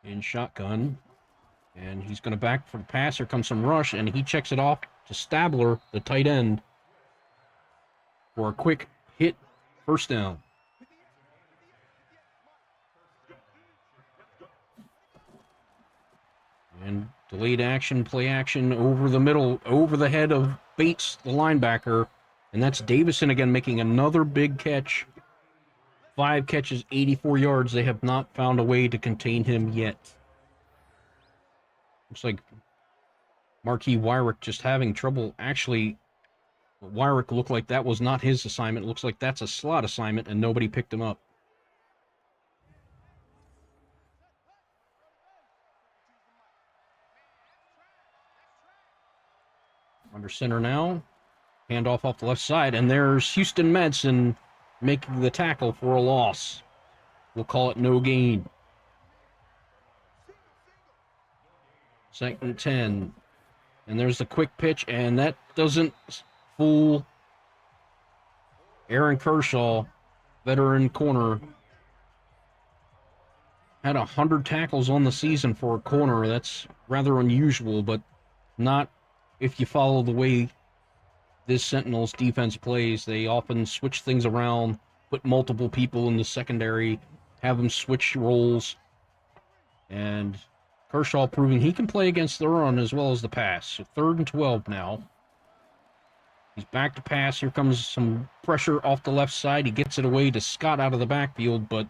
In shotgun. And he's going to back for the pass. Here comes some rush, and he checks it off to Stabler, the tight end, for a quick hit first down. And delayed action, play action over the middle, over the head of Bates, the linebacker. And that's Davison again making another big catch. 5 catches, 84 yards. They have not found a way to contain him yet. Looks like Marquis Wyrick just having trouble. Actually, Wyrick looked like that was not his assignment. It looks like that's a slot assignment, and nobody picked him up. Under center now. Handoff off the left side, and there's Houston Madsen making the tackle for a loss. We'll call it no gain. 2nd and 10. And there's the quick pitch, and that doesn't fool Aaron Kershaw, veteran corner. Had 100 tackles on the season for a corner. That's rather unusual, but not if you follow the way this Sentinels defense plays. They often switch things around, put multiple people in the secondary, have them switch roles, and Kershaw proving he can play against the run as well as the pass. So 3rd and 12 now. He's back to pass. Here comes some pressure off the left side. He gets it away to Scott out of the backfield, but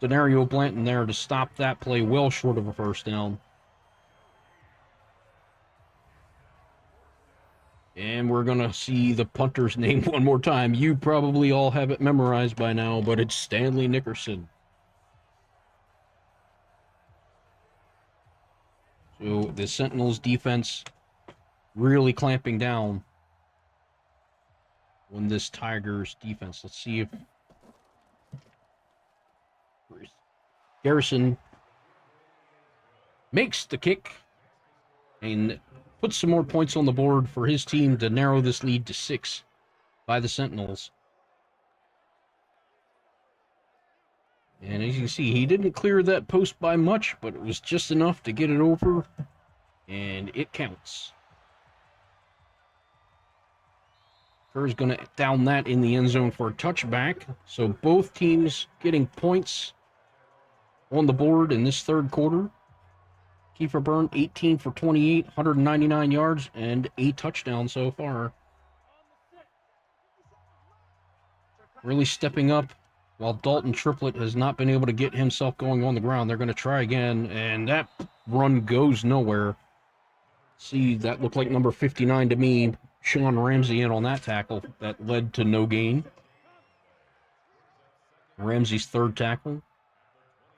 Denario Blanton there to stop that play well short of a first down. And we're going to see the punter's name one more time. You probably all have it memorized by now, but it's Stanley Nickerson. So the Sentinels defense really clamping down on this Tigers defense. Let's see if Garrison makes the kick and puts some more points on the board for his team to narrow this lead to 6 by the Sentinels. And as you can see, he didn't clear that post by much, but it was just enough to get it over, and it counts. Kerr's going to down that in the end zone for a touchback. So both teams getting points on the board in this 3rd quarter. Kiefer Byrne, 18 for 28, 199 yards, and a touchdown so far. Really stepping up. While Dalton Triplett has not been able to get himself going on the ground, they're going to try again, and that run goes nowhere. See, that looked like number 59 to me. Sean Ramsey in on that tackle. That led to no gain. Ramsey's 3rd tackle.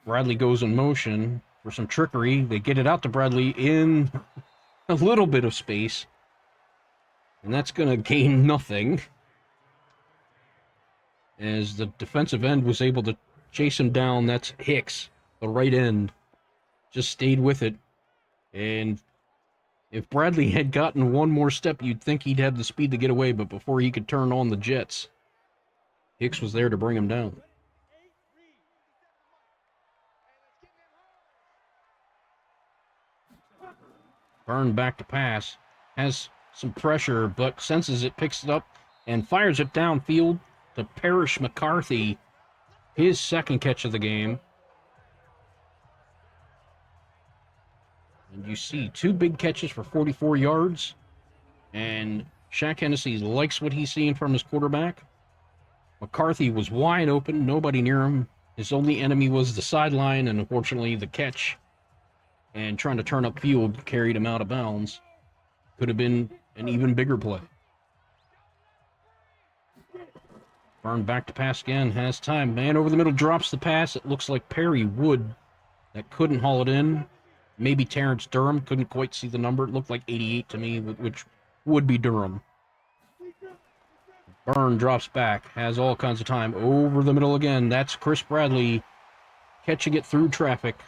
Bradley goes in motion for some trickery. They get it out to Bradley in a little bit of space, and that's going to gain nothing, as the defensive end was able to chase him down. That's Hicks, the right end, just stayed with it. And if Bradley had gotten one more step, you'd think he'd have the speed to get away, but before he could turn on the jets, Hicks was there to bring him down. Byrne back to pass, has some pressure, but senses it, picks it up, and fires it downfield to Parrish McCarthy, his 2nd catch of the game. And you see 2 big catches for 44 yards. And Shaq Hennessy likes what he's seeing from his quarterback. McCarthy was wide open, nobody near him. His only enemy was the sideline, and unfortunately the catch and trying to turn up field carried him out of bounds. Could have been an even bigger play. Byrne back to pass again, has time. Man over the middle, drops the pass. It looks like Perry Wood that couldn't haul it in. Maybe Terrence Durham, couldn't quite see the number. It looked like 88 to me, which would be Durham. Byrne drops back, has all kinds of time. Over the middle again, that's Chris Bradley catching it through traffic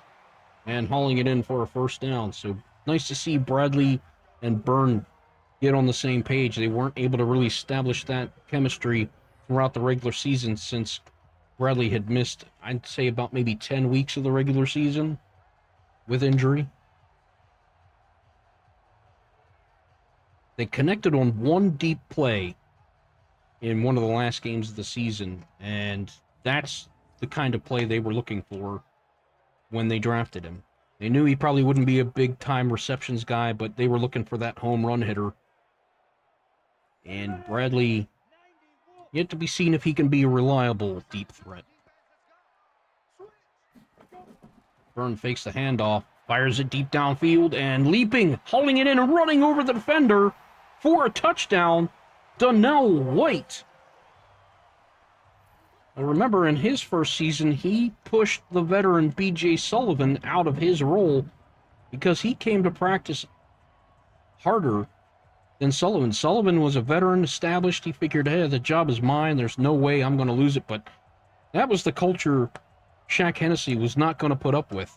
and hauling it in for a first down. So nice to see Bradley and Byrne get on the same page. They weren't able to really establish that chemistry throughout the regular season since Bradley had missed, I'd say, about maybe 10 weeks of the regular season with injury. They connected on one deep play in one of the last games of the season, and that's the kind of play they were looking for when they drafted him. They knew he probably wouldn't be a big-time receptions guy, but they were looking for that home run hitter. And Bradley, yet to be seen if he can be a reliable deep threat. Byrne fakes the handoff, fires it deep downfield, and leaping, hauling it in and running over the defender for a touchdown, Donnell White. I remember in his first season, he pushed the veteran B.J. Sullivan out of his role because he came to practice harder than Sullivan. Sullivan was a veteran, established. He figured, hey, the job is mine. There's no way I'm going to lose it. But that was the culture Shaq Hennessy was not going to put up with.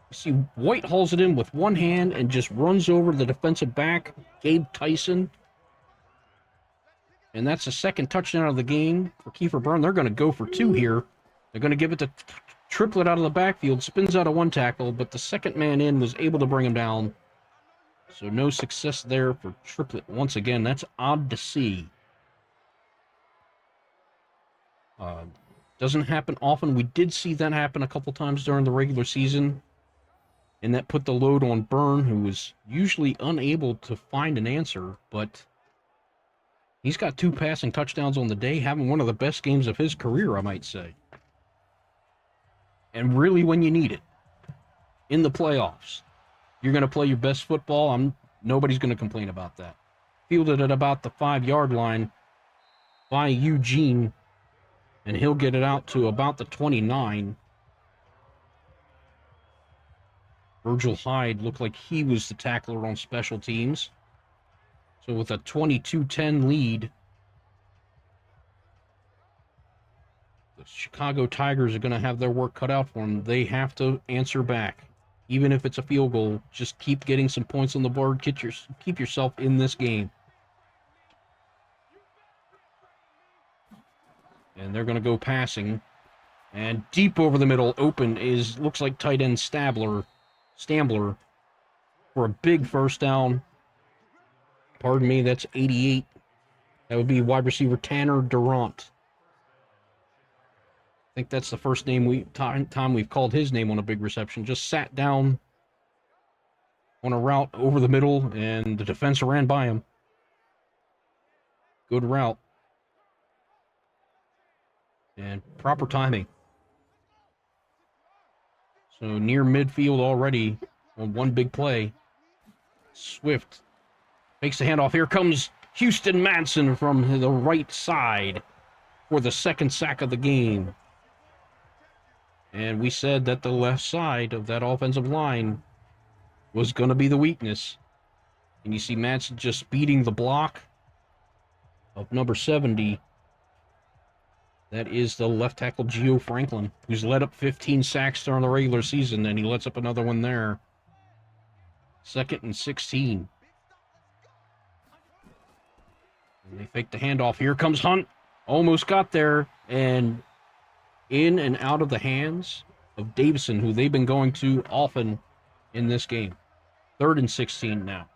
You see, White hauls it in with one hand and just runs over the defensive back, Gabe Tyson. And that's the second touchdown of the game for Kiefer Byrne. They're going to go for 2 here. They're going to give it to Triplett out of the backfield. Spins out of 1 tackle, but the second man in was able to bring him down. So no success there for Triplett. Once again, that's odd to see. Doesn't happen often. We did see that happen a couple times during the regular season. And that put the load on Byrne, who was usually unable to find an answer, but he's got 2 passing touchdowns on the day, having one of the best games of his career, I might say. And really when you need it. In the playoffs. You're going to play your best football. Nobody's going to complain about that. Fielded at about the 5-yard line by Eugene, and he'll get it out to about the 29. Virgil Hyde looked like he was the tackler on special teams. So with a 22-10 lead, the Chicago Tigers are going to have their work cut out for them. They have to answer back. Even if it's a field goal, just keep getting some points on the board. Keep yourself in this game. And they're going to go passing. And deep over the middle, open looks like tight end Stambler for a big first down. Pardon me, that's 88. That would be wide receiver Tanner Durant. I think that's the first time we've called his name on a big reception. Just sat down on a route over the middle, and the defense ran by him. Good route. And proper timing. So near midfield already on one big play. Swift makes the handoff. Here comes Houston Manson from the right side for the second sack of the game. And we said that the left side of that offensive line was going to be the weakness. And you see Manson just beating the block of number 70. That is the left tackle Geo Franklin, who's led up 15 sacks during the regular season, and he lets up another one there. 2nd and 16. And they fake the handoff. Here comes Hunt. Almost got there, and in and out of the hands of Davison, who they've been going to often in this game. 3rd and 16 now.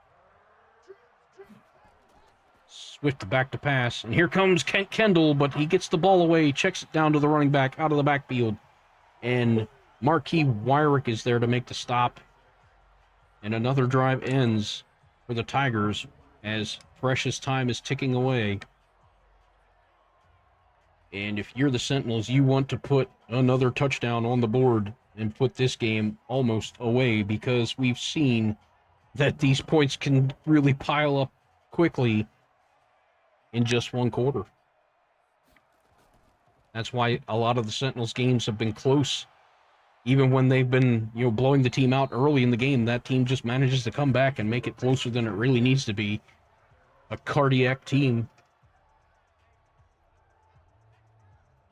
Swift back to pass, and here comes Kendall, but he gets the ball away, checks it down to the running back out of the backfield, and Marquis Wyrick is there to make the stop. And another drive ends for the Tigers as precious time is ticking away. And if you're the Sentinels, you want to put another touchdown on the board and put this game almost away, because we've seen that these points can really pile up quickly in just one quarter. That's why a lot of the Sentinels games have been close. Even when they've been, blowing the team out early in the game, that team just manages to come back and make it closer than it really needs to be. A cardiac team.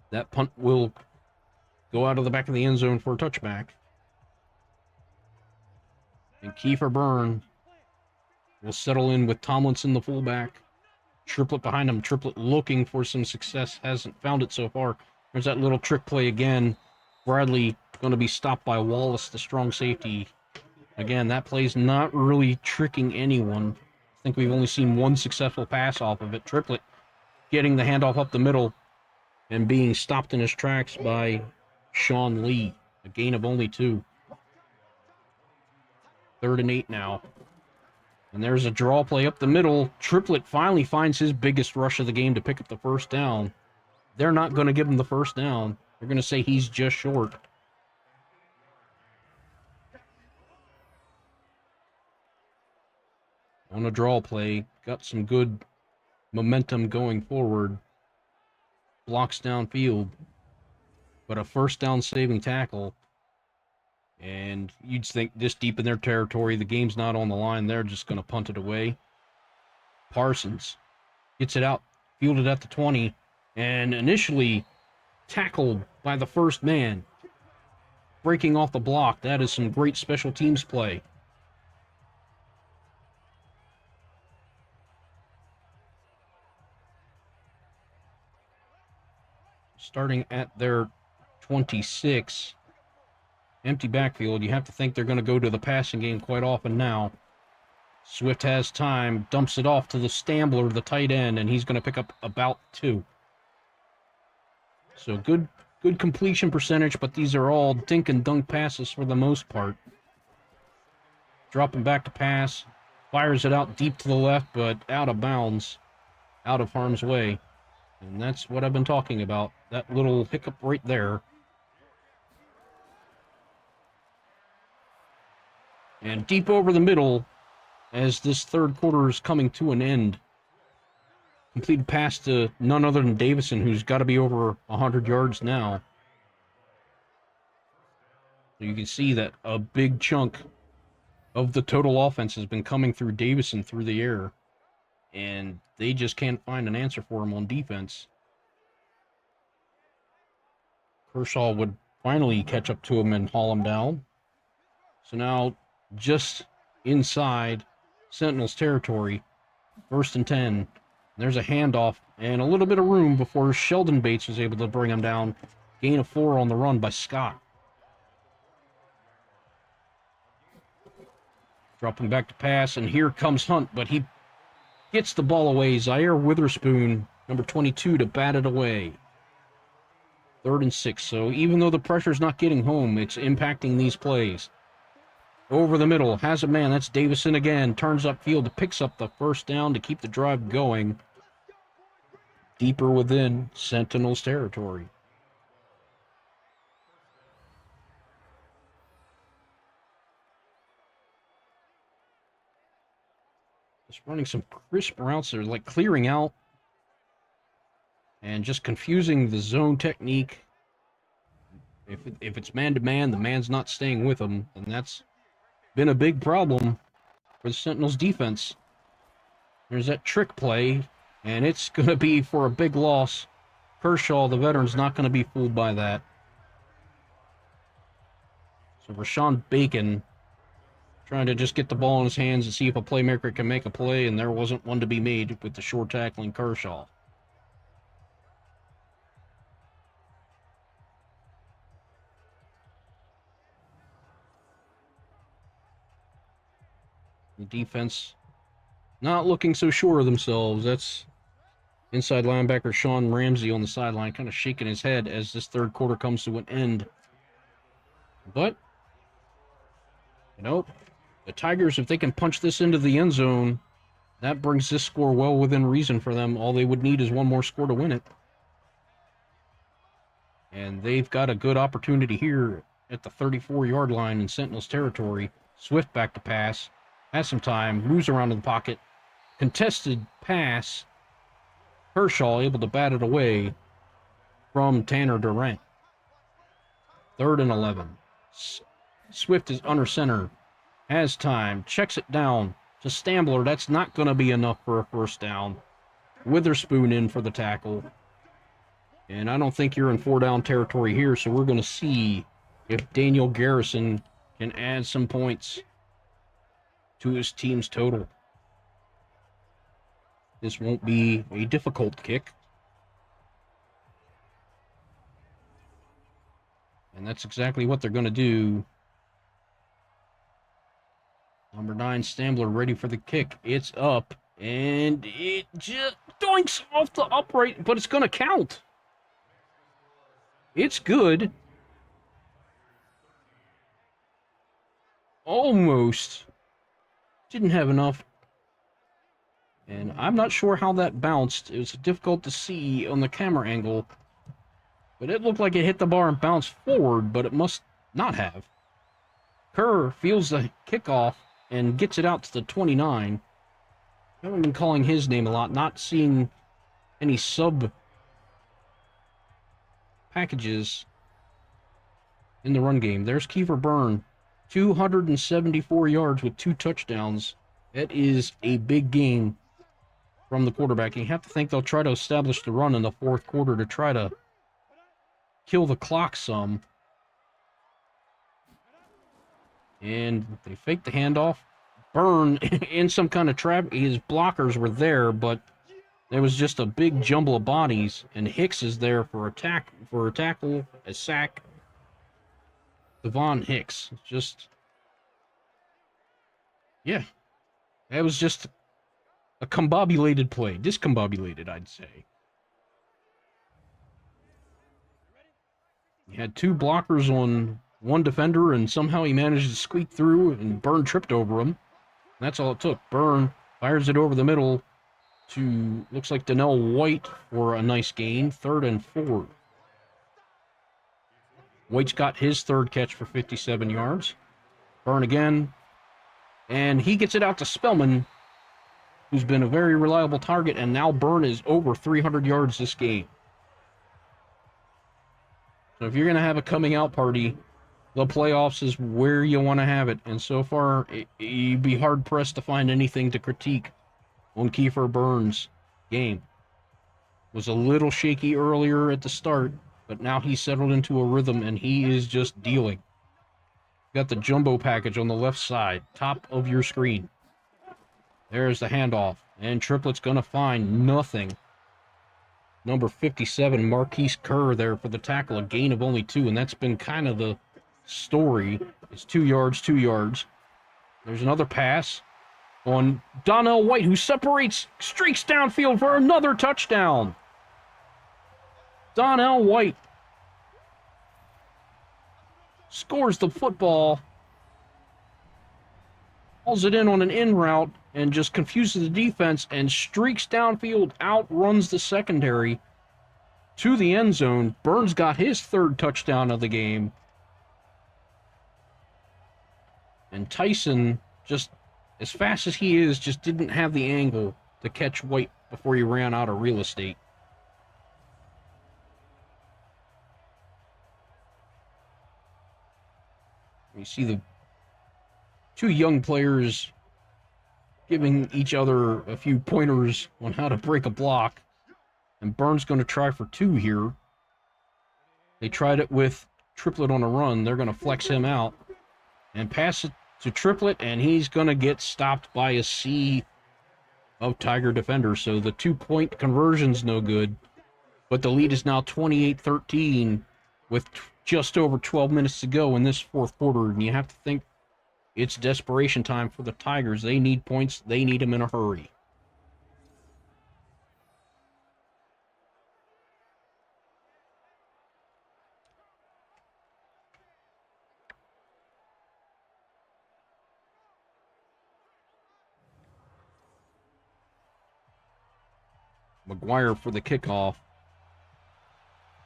That punt will go out of the back of the end zone for a touchback. And Kiefer Byrne will settle in with Tomlinson, the fullback. Triplett behind him. Triplett looking for some success. Hasn't found it so far. There's that little trick play again. Bradley going to be stopped by Wallace, the strong safety. Again, that play's not really tricking anyone. I think we've only seen one successful pass off of it. Triplett getting the handoff up the middle and being stopped in his tracks by Sean Lee. A gain of only 2. 3rd and 8 now. And there's a draw play up the middle. Triplett finally finds his biggest rush of the game to pick up the first down. They're not going to give him the first down. They're going to say he's just short. On a draw play, got some good momentum going forward. Blocks downfield. But a first down saving tackle. And you'd think this deep in their territory, the game's not on the line. They're just going to punt it away. Parsons gets it out, fielded at the 20, and initially tackled by the first man. Breaking off the block. That is some great special teams play. Starting at their 26. Empty backfield. You have to think they're going to go to the passing game quite often now. Swift has time, dumps it off to the Stambler, the tight end, and he's going to pick up about 2. So good completion percentage, but these are all dink and dunk passes for the most part. Dropping back to pass, fires it out deep to the left, but out of bounds, out of harm's way. And that's what I've been talking about, that little hiccup right there. And deep over the middle, as this third quarter is coming to an end. Completed pass to none other than Davison, who's got to be over 100 yards now. So you can see that a big chunk of the total offense has been coming through Davison through the air. And they just can't find an answer for him on defense. Kershaw would finally catch up to him and haul him down. So now just inside Sentinels territory, 1st and 10. There's a handoff and a little bit of room before Sheldon Bates was able to bring him down. Gain of 4 on the run by Scott. Dropping back to pass, and here comes Hunt, but he gets the ball away. Zaire Witherspoon, number 22, to bat it away. 3rd and 6. So even though the pressure's not getting home, it's impacting these plays. Over the middle, has a man, that's Davison again, turns upfield, picks up the first down to keep the drive going. Deeper within Sentinels territory. Just running some crisp routes there, like clearing out and just confusing the zone technique. If it's man-to-man, the man's not staying with him, and that's been a big problem for the Sentinels defense. There's that trick play, and it's going to be for a big loss. Kershaw, the veteran's not going to be fooled by that. So Rashawn Bacon trying to just get the ball in his hands and see if a playmaker can make a play, and there wasn't one to be made with the short tackling Kershaw. The defense not looking so sure of themselves. That's inside linebacker Sean Ramsey on the sideline, kind of shaking his head as this third quarter comes to an end. But, The Tigers, if they can punch this into the end zone, that brings this score well within reason for them. All they would need is one more score to win it. And they've got a good opportunity here at the 34-yard line in Sentinels territory. Swift back to pass. Has some time. Moves around in the pocket. Contested pass. Kershaw able to bat it away from Tanner Durant. 3rd and 11. Swift is under center. Has time. Checks it down to Stambler. That's not going to be enough for a first down. Witherspoon in for the tackle. And I don't think you're in 4-down territory here, so we're going to see if Daniel Garrison can add some points to his team's total. This won't be a difficult kick. And that's exactly what they're going to do. Number 9, Stambler, ready for the kick. It's up, and it just doinks off the upright, but it's going to count. It's good. Almost. Didn't have enough. And I'm not sure how that bounced. It was difficult to see on the camera angle. But it looked like it hit the bar and bounced forward, but it must not have. Kerr feels the kickoff and gets it out to the 29. I haven't been calling his name a lot, not seeing any sub packages in the run game. There's Kiefer Byrne, 274 yards with 2 touchdowns. That is a big game from the quarterback. You have to think they'll try to establish the run in the 4th quarter to try to kill the clock some. And they fake the handoff. Byrne in some kind of trap. His blockers were there, but there was just a big jumble of bodies, and Hicks is there for a tackle, a sack. Devon Hicks. Just, yeah. That was just a combobulated play. Discombobulated, I'd say. He had 2 blockers on 1 defender, and somehow he managed to squeak through, and Byrne tripped over him. That's all it took. Byrne fires it over the middle to, looks like Donnell White for a nice gain. 3rd and 4. White's got his 3rd catch for 57 yards. Byrne again. And he gets it out to Spellman, who's been a very reliable target, and now Byrne is over 300 yards this game. So if you're going to have a coming out party, the playoffs is where you want to have it. And so far, you'd be hard-pressed to find anything to critique on Kiefer Byrne's game. Was a little shaky earlier at the start, but now he's settled into a rhythm, and he is just dealing. Got the jumbo package on the left side, top of your screen. There's the handoff, and Triplet's going to find nothing. Number 57, Marquise Kerr there for the tackle, a gain of only 2, and that's been kind of the story. It's 2 yards, 2 yards. There's another pass on Donnell White, who streaks downfield for another touchdown. Donnell White scores the football, hauls it in on an in route, and just confuses the defense and streaks downfield, outruns the secondary to the end zone. Burns got his 3rd touchdown of the game. And Tyson, just as fast as he is, just didn't have the angle to catch White before he ran out of real estate. You see the 2 young players giving each other a few pointers on how to break a block. And Burns going to try for 2 here. They tried it with Triplet on a run. They're going to flex him out and pass it to Triplet, and he's going to get stopped by a sea of Tiger defenders. So the 2-point conversion's no good, but the lead is now 28-13 with just over 12 minutes to go in this 4th quarter, and you have to think it's desperation time for the Tigers. They need points. They need them in a hurry. McGuire for the kickoff.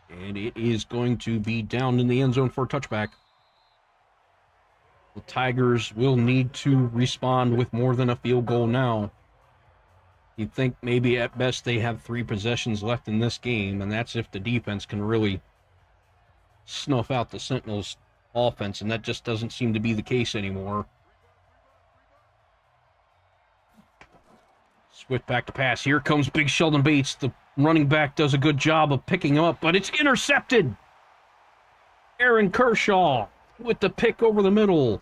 And it is going to be down in the end zone for a touchback. The Tigers will need to respond with more than a field goal now. You'd think maybe at best they have 3 possessions left in this game, and that's if the defense can really snuff out the Sentinels' offense, and that just doesn't seem to be the case anymore. Swift back to pass. Here comes Big Sheldon Bates. The running back does a good job of picking him up, but it's intercepted. Aaron Kershaw with the pick over the middle.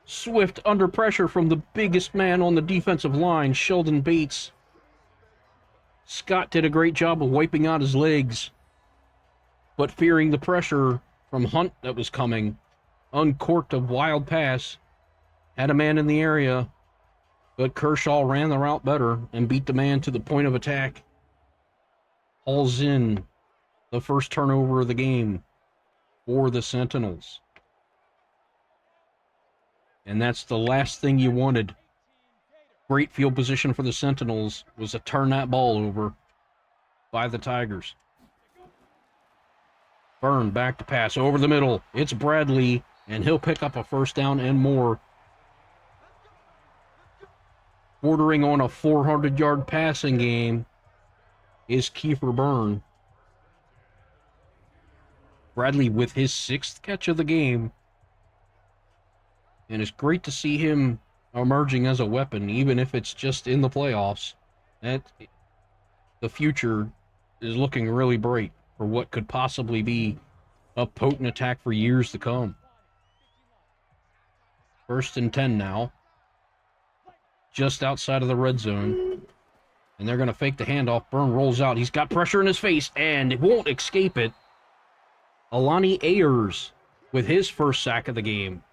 Swift under pressure from the biggest man on the defensive line, Sheldon Bates. Scott did a great job of wiping out his legs, but fearing the pressure from Hunt that was coming, uncorked a wild pass, had a man in the area, but Kershaw ran the route better and beat the man to the point of attack. Hauls in the first turnover of the game for the Sentinels. And that's the last thing you wanted. Great field position for the Sentinels was to turn that ball over by the Tigers. Byrne back to pass over the middle. It's Bradley, and he'll pick up a first down and more. Bordering on a 400-yard passing game is Kiefer Byrne. Bradley with his 6th catch of the game. And it's great to see him emerging as a weapon, even if it's just in the playoffs. The future is looking really bright for what could possibly be a potent attack for years to come. 1st and 10 now. Just outside of the red zone. And they're going to fake the handoff. Byrne rolls out. He's got pressure in his face, and it won't escape it. Alani Ayers with his first sack of the game.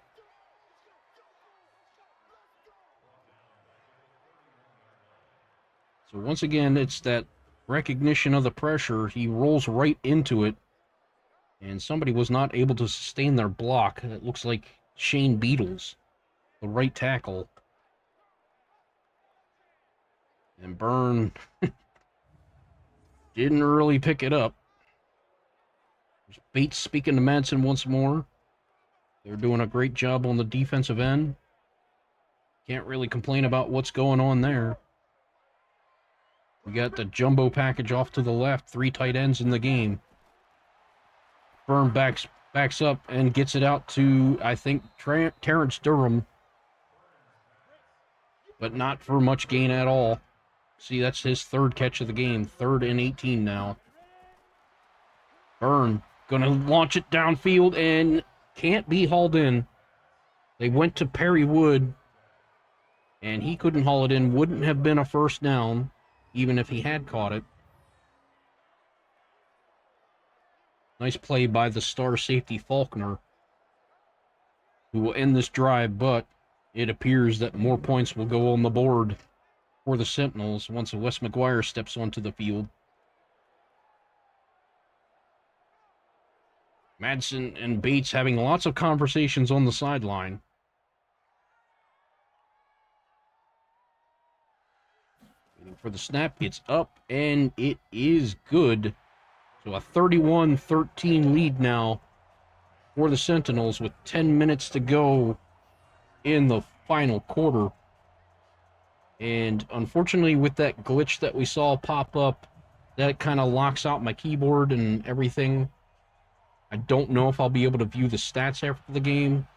So once again, it's that recognition of the pressure. He rolls right into it, and somebody was not able to sustain their block. It looks like Shane Beatles, the right tackle. And Byrne didn't really pick it up. There's Bates speaking to Madsen once more. They're doing a great job on the defensive end. Can't really complain about what's going on there. We got the jumbo package off to the left. 3 tight ends in the game. Byrne backs up and gets it out to, I think, Terrence Durham. But not for much gain at all. See, that's his 3rd catch of the game. 3rd and 18 now. Byrne going to launch it downfield and can't be hauled in. They went to Perry Wood, and he couldn't haul it in. Wouldn't have been a first down, even if he had caught it. Nice play by the star safety Faulkner, who will end this drive, but it appears that more points will go on the board for the Sentinels once Wes McGuire steps onto the field. Madsen and Bates having lots of conversations on the sideline. Waiting for the snap. It's up, and it is good. So a 31-13 lead now for the Sentinels with 10 minutes to go in the final quarter. And unfortunately, with that glitch that we saw pop up, that kind of locks out my keyboard and everything. I don't know if I'll be able to view the stats after the game.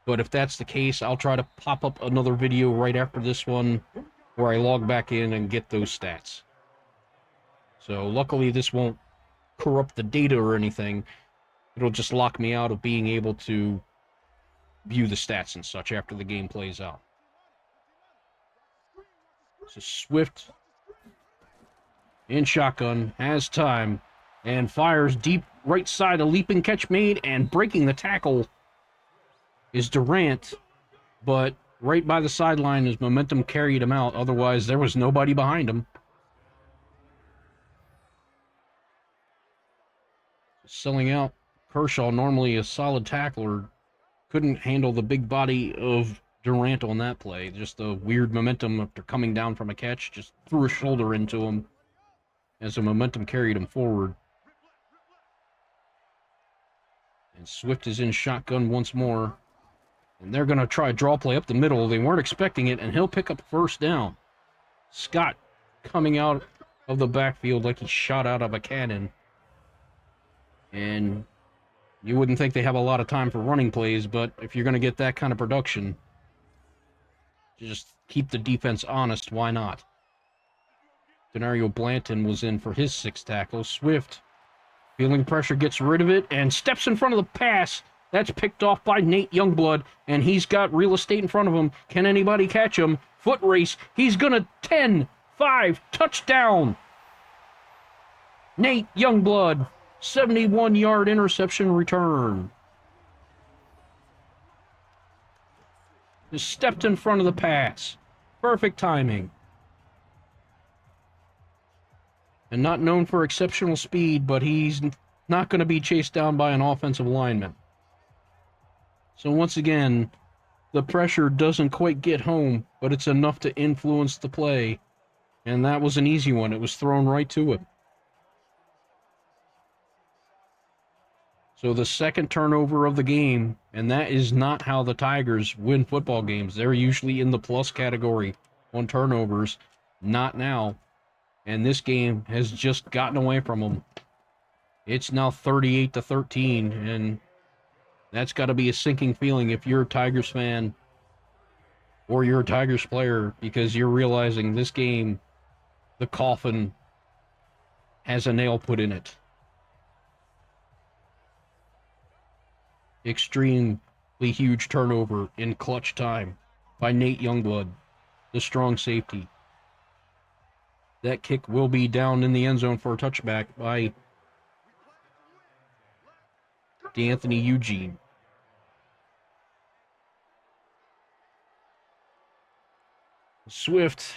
But if that's the case, I'll try to pop up another video right after this one where I log back in and get those stats. So luckily, this won't corrupt the data or anything. It'll just lock me out of being able to view the stats and such after the game plays out. So Swift in shotgun, has time, and fires deep right side. A leaping catch made, and breaking the tackle is Durant, but right by the sideline, his momentum carried him out. Otherwise, there was nobody behind him. Selling out Kershaw, normally a solid tackler, couldn't handle the big body of Durant on that play. Just the weird momentum after coming down from a catch, just threw a shoulder into him as the momentum carried him forward. And Swift is in shotgun once more. And they're going to try a draw play up the middle. They weren't expecting it, and he'll pick up first down. Scott coming out of the backfield like he shot out of a cannon. And you wouldn't think they have a lot of time for running plays, but if you're going to get that kind of production, just keep the defense honest, why not? Denario Blanton was in for his 6th tackle. Swift, feeling pressure, gets rid of it and steps in front of the pass. That's picked off by Nate Youngblood, and he's got real estate in front of him. Can anybody catch him? Foot race. He's going to 10-5, touchdown. Nate Youngblood, 71-yard interception return. Just stepped in front of the pass. Perfect timing. And not known for exceptional speed, but he's not going to be chased down by an offensive lineman. So once again, the pressure doesn't quite get home, but it's enough to influence the play. And that was an easy one. It was thrown right to him. So the 2nd turnover of the game, and that is not how the Tigers win football games. They're usually in the plus category on turnovers. Not now. And this game has just gotten away from them. It's now 38-13, and that's got to be a sinking feeling if you're a Tigers fan or you're a Tigers player, because you're realizing this game, the coffin has a nail put in it. Extremely huge turnover in clutch time by Nate Youngblood, the strong safety. That kick will be down in the end zone for a touchback by D'Anthony Eugene. Swift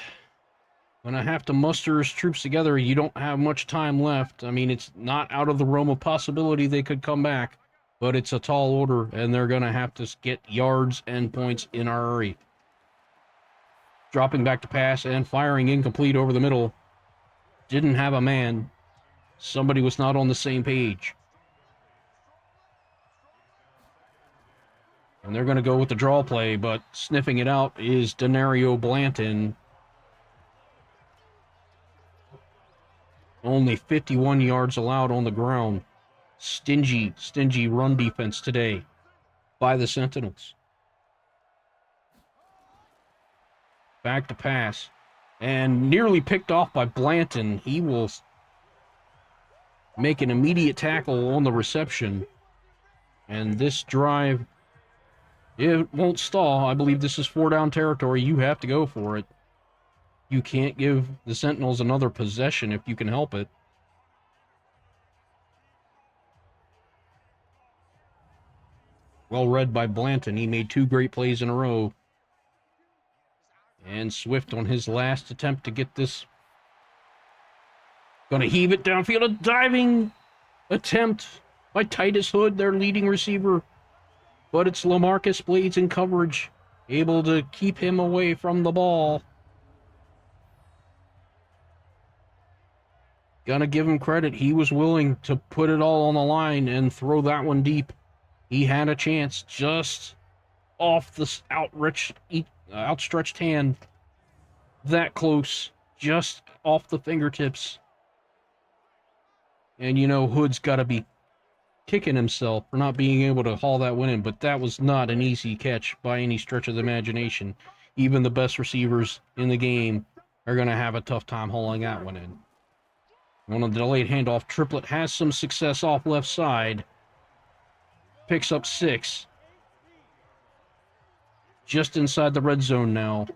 gonna have to muster his troops together. You don't have much time left. I mean, it's not out of the realm of possibility they could come back, but it's a tall order, and they're gonna have to get yards and points in a hurry. Dropping back to pass and firing incomplete over the middle. Didn't have a man. Somebody was not on the same page. And they're going to go with the draw play, but sniffing it out is Denario Blanton. Only 51 yards allowed on the ground. Stingy run defense today by the Sentinels. Back to pass. And nearly picked off by Blanton. He will make an immediate tackle on the reception. And this drive, it won't stall. I believe this is 4-down territory. You have to go for it. You can't give the Sentinels another possession if you can help it. Well read by Blanton. He made 2 great plays in a row. And Swift on his last attempt to get this. Gonna heave it downfield. A diving attempt by Titus Hood, their leading receiver. But it's LaMarcus Blades in coverage, able to keep him away from the ball. Gonna give him credit. He was willing to put it all on the line and throw that one deep. He had a chance just off the outstretched hand. That close, just off the fingertips. And you know, Hood's got to be kicking himself for not being able to haul that one in, but that was not an easy catch by any stretch of the imagination. Even the best receivers in the game are going to have a tough time hauling that one in. On a delayed handoff, Triplett has some success off left side. Picks up 6. Just inside the red zone now.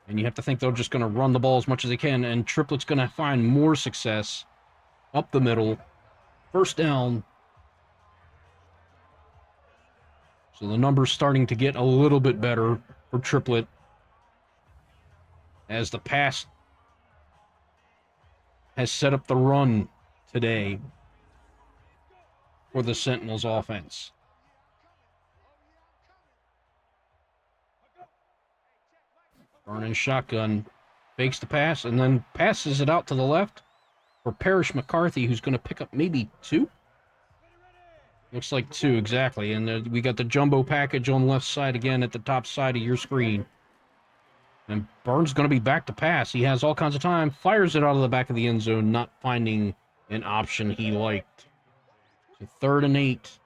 And you have to think they're just going to run the ball as much as they can, and Triplett's going to find more success up the middle. 1st down. So the numbers starting to get a little bit better for Triplett as the pass has set up the run today for the Sentinels offense. Vernon shotgun. Fakes the pass and then passes it out to the left for Parrish McCarthy, who's going to pick up maybe 2. Looks like 2, exactly. And we got the jumbo package on left side again at the top side of your screen. And Burns going to be back to pass. He has all kinds of time. Fires it out of the back of the end zone, not finding an option he liked. So 3rd and 8.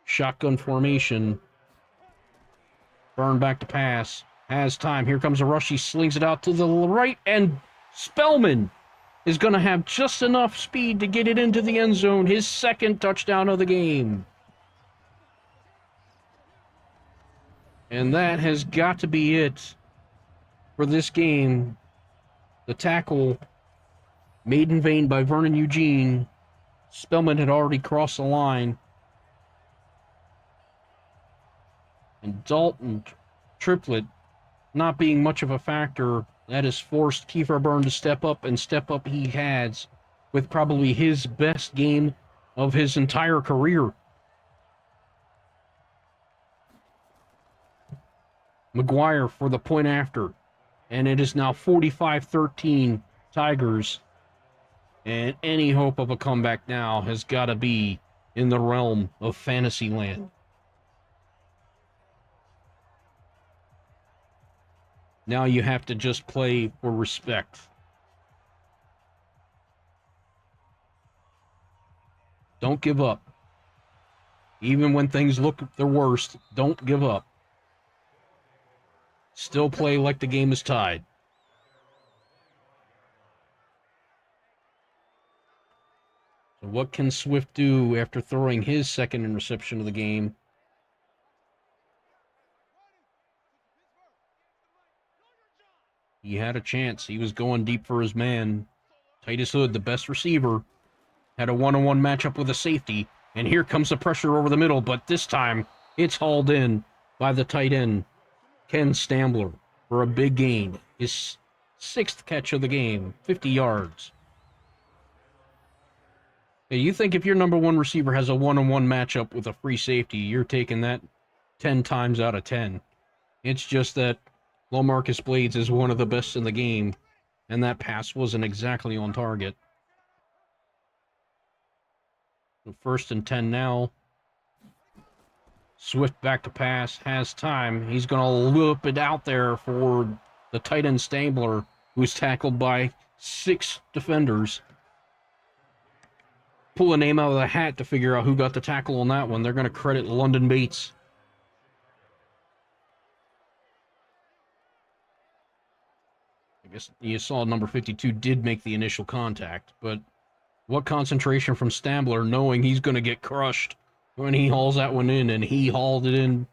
Shotgun formation. Burn back to pass. Has time. Here comes a rush. He slings it out to the right. And Spellman is going to have just enough speed to get it into the end zone. His 2nd touchdown of the game. And that has got to be it for this game. The tackle made in vain by Vernon Eugene. Spellman had already crossed the line. And Dalton Triplett not being much of a factor, that has forced Kiefer Byrne to step up, and step up he has with probably his best game of his entire career. McGuire for the point after, and it is now 45-13 Tigers, and any hope of a comeback now has got to be in the realm of fantasy land. Now you have to just play for respect. Don't give up. Even when things look their worst, don't give up. Still play like the game is tied. So what can Swift do after throwing his 2nd interception of the game? He had a chance. He was going deep for his man. Titus Hood, the best receiver, had a one-on-one matchup with a safety. And here comes the pressure over the middle, but this time it's hauled in by the tight end, Ken Stambler, for a big gain. His 6th catch of the game, 50 yards. Now, you think if your number 1 receiver has a one-on-one matchup with a free safety, you're taking that 10 times out of 10. It's just that LaMarcus Blades is one of the best in the game, and that pass wasn't exactly on target. So 1st and 10 now. Swift back to pass, has time. He's going to loop it out there for the tight end Stambler, who's tackled by 6 defenders. Pull a name out of the hat to figure out who got the tackle on that one. They're going to credit London Bates. I guess you saw number 52 did make the initial contact, but what concentration from Stambler, knowing he's going to get crushed when he hauls that one in, and he hauled it in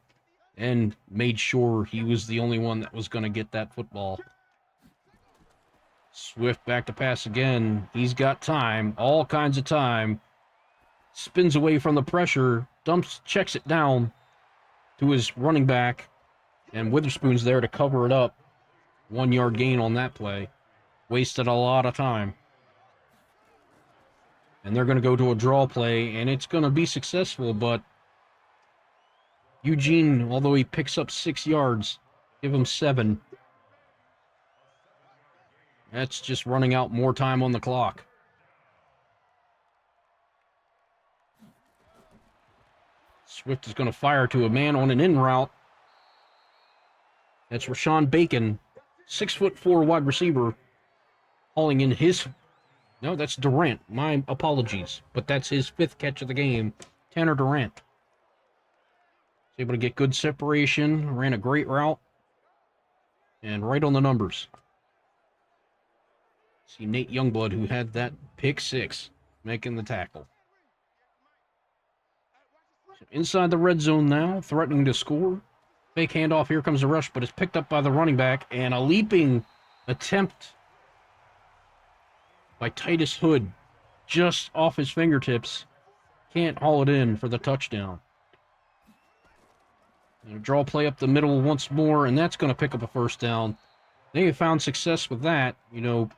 and made sure he was the only one that was going to get that football. Swift back to pass again. He's got time, all kinds of time. Spins away from the pressure, checks it down to his running back, and Witherspoon's there to cover it up. 1 yard gain on that play. Wasted a lot of time. And they're going to go to a draw play, and it's going to be successful, but Eugene, although he picks up 6 yards, give him 7. That's just running out more time on the clock. Swift is going to fire to a man on an in route. That's Rashawn Bacon, 6'4" wide receiver, hauling in his... No, that's Durant. My apologies. But that's his 5th catch of the game. Tanner Durant. He's able to get good separation. Ran a great route. And right on the numbers. See Nate Youngblood, who had that pick 6, making the tackle. So inside the red zone now, threatening to score. Fake handoff. Here comes the rush, but it's picked up by the running back. And a leaping attempt by Titus Hood, just off his fingertips. Can't haul it in for the touchdown. And a draw play up the middle once more, and that's going to pick up a 1st down. They have found success with that. You know,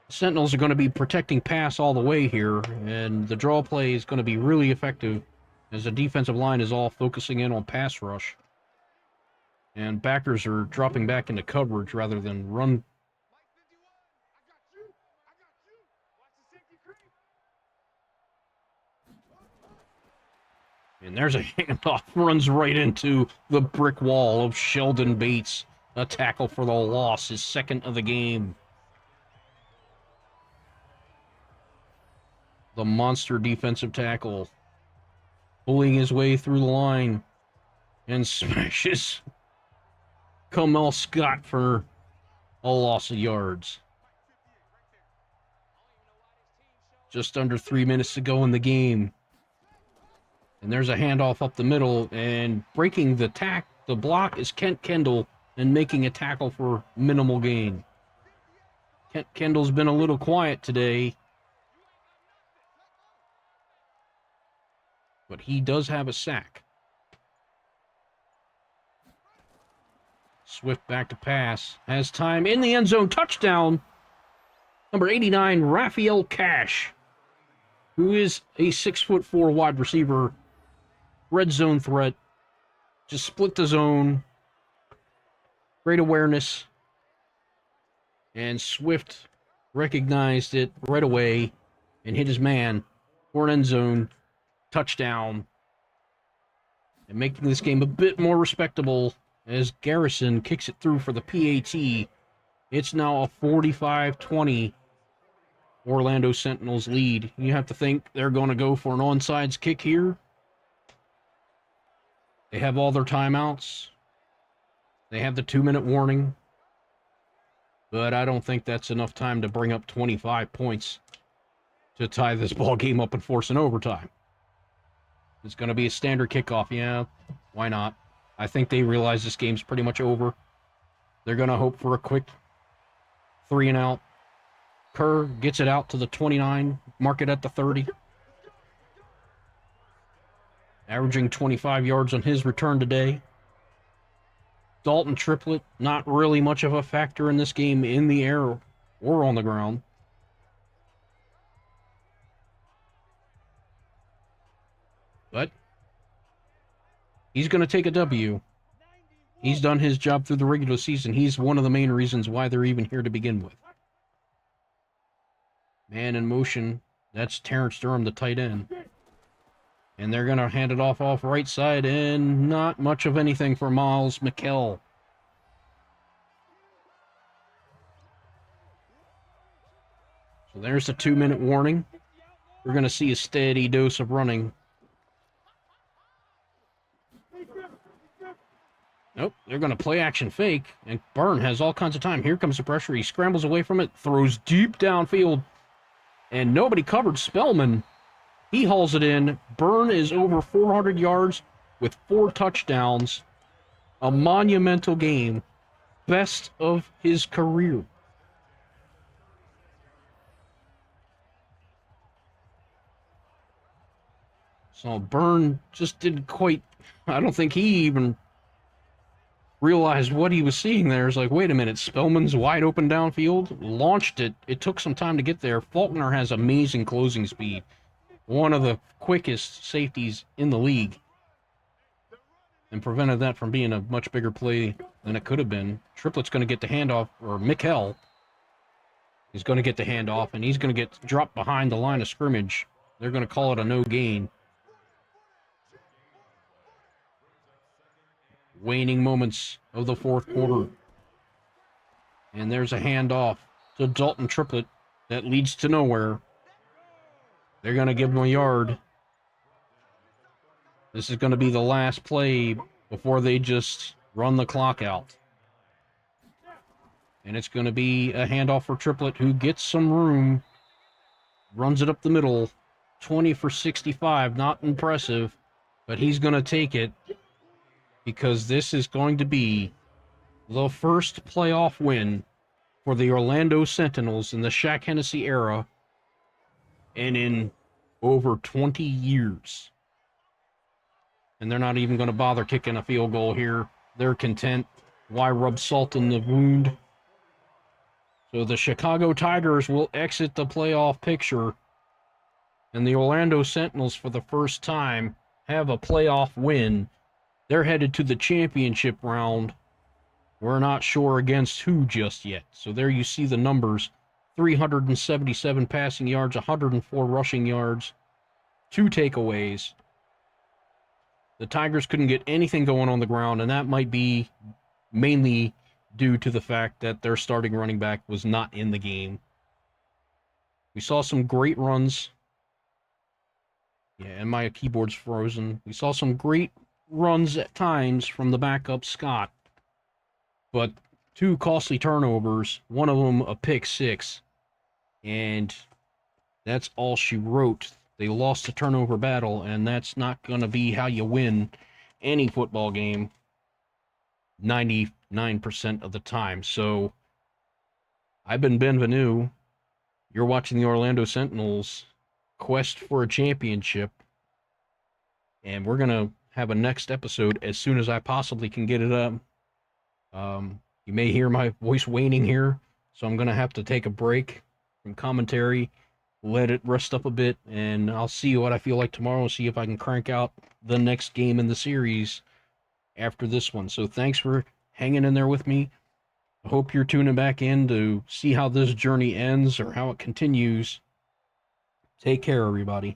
Sentinels are going to be protecting pass all the way here, and the draw play is going to be really effective as the defensive line is all focusing in on pass rush. And backers are dropping back into coverage rather than run. And there's a handoff, runs right into the brick wall of Sheldon Bates. A tackle for the loss, his second of the game. The monster defensive tackle. Pulling his way through the line. And smashes Kamel Scott for a loss of yards. Just under 3 minutes to go in the game. And there's a handoff up the middle, and breaking the block is Kent Kendall, and making a tackle for minimal gain. Kent Kendall's been a little quiet today, but he does have a sack. Swift back to pass, has time in the end zone, touchdown. Number 89, Raphael Cash, who is a 6'4" wide receiver. Red zone threat. Just split the zone. Great awareness. And Swift recognized it right away and hit his man for an end zone touchdown. And making this game a bit more respectable as Garrison kicks it through for the PAT. It's now a 45-20 Orlando Sentinels lead. You have to think they're going to go for an onside kick here. They have all their timeouts. They have the 2-minute warning. But I don't think that's enough time to bring up 25 points to tie this ball game up and force an overtime. It's going to be a standard kickoff. Yeah, why not? I think they realize this game's pretty much over. They're going to hope for a quick 3-and-out. Kerr gets it out to the 29, mark it at the 30. Averaging 25 yards on his return today. Dalton Triplett, not really much of a factor in this game in the air or on the ground. But he's going to take a W. He's done his job through the regular season. He's one of the main reasons why they're even here to begin with. Man in motion. That's Terrence Durham, the tight end. And they're going to hand it off right side, and not much of anything for Miles McKell. So there's the 2-minute warning. We're going to see a steady dose of running. Nope, they're going to play action fake, and Byrne has all kinds of time. Here comes the pressure. He scrambles away from it, throws deep downfield, and nobody covered Spellman. He hauls it in. Byrne is over 400 yards with 4 touchdowns. A monumental game. Best of his career. So Byrne just didn't quite... I don't think he even realized what he was seeing there. It's like, wait a minute, Spellman's wide open downfield. Launched it. It took some time to get there. Faulkner has amazing closing speed. One of the quickest safeties in the league. And prevented that from being a much bigger play than it could have been. Triplett's going to get the handoff, or Mikkel is going to get the handoff, and he's going to get dropped behind the line of scrimmage. They're going to call it a no gain. Waning moments of the fourth quarter. And there's a handoff to Dalton Triplett that leads to nowhere. They're going to give him a yard. This is going to be the last play before they just run the clock out. And it's going to be a handoff for Triplett, who gets some room. Runs it up the middle. 20 for 65. Not impressive. But he's going to take it. Because this is going to be the first playoff win for the Orlando Sentinels in the Shaq Hennessy era. And in over 20 years. And they're not even going to bother kicking a field goal here. They're content. Why rub salt in the wound? So the Chicago Tigers will exit the playoff picture. And the Orlando Sentinels, for the first time, have a playoff win. They're headed to the championship round We're not sure against who just yet. So there you see the numbers. 377 passing yards, 104 rushing yards, 2 takeaways. The Tigers couldn't get anything going on the ground, and that might be mainly due to the fact that their starting running back was not in the game. We saw some great runs. Yeah, and my keyboard's frozen. We saw some great runs at times from the backup Scott, but 2 costly turnovers, one of them a pick 6, and that's all she wrote. They lost the turnover battle, and that's not going to be how you win any football game 99% of the time. So, I've been Ben Vanu. You're watching the Orlando Sentinels quest for a championship, and we're going to have a next episode as soon as I possibly can get it up. You may hear my voice waning here, so I'm going to have to take a break from commentary, let it rest up a bit, and I'll see what I feel like tomorrow and see if I can crank out the next game in the series after this one. So thanks for hanging in there with me. I hope you're tuning back in to see how this journey ends or how it continues. Take care, everybody.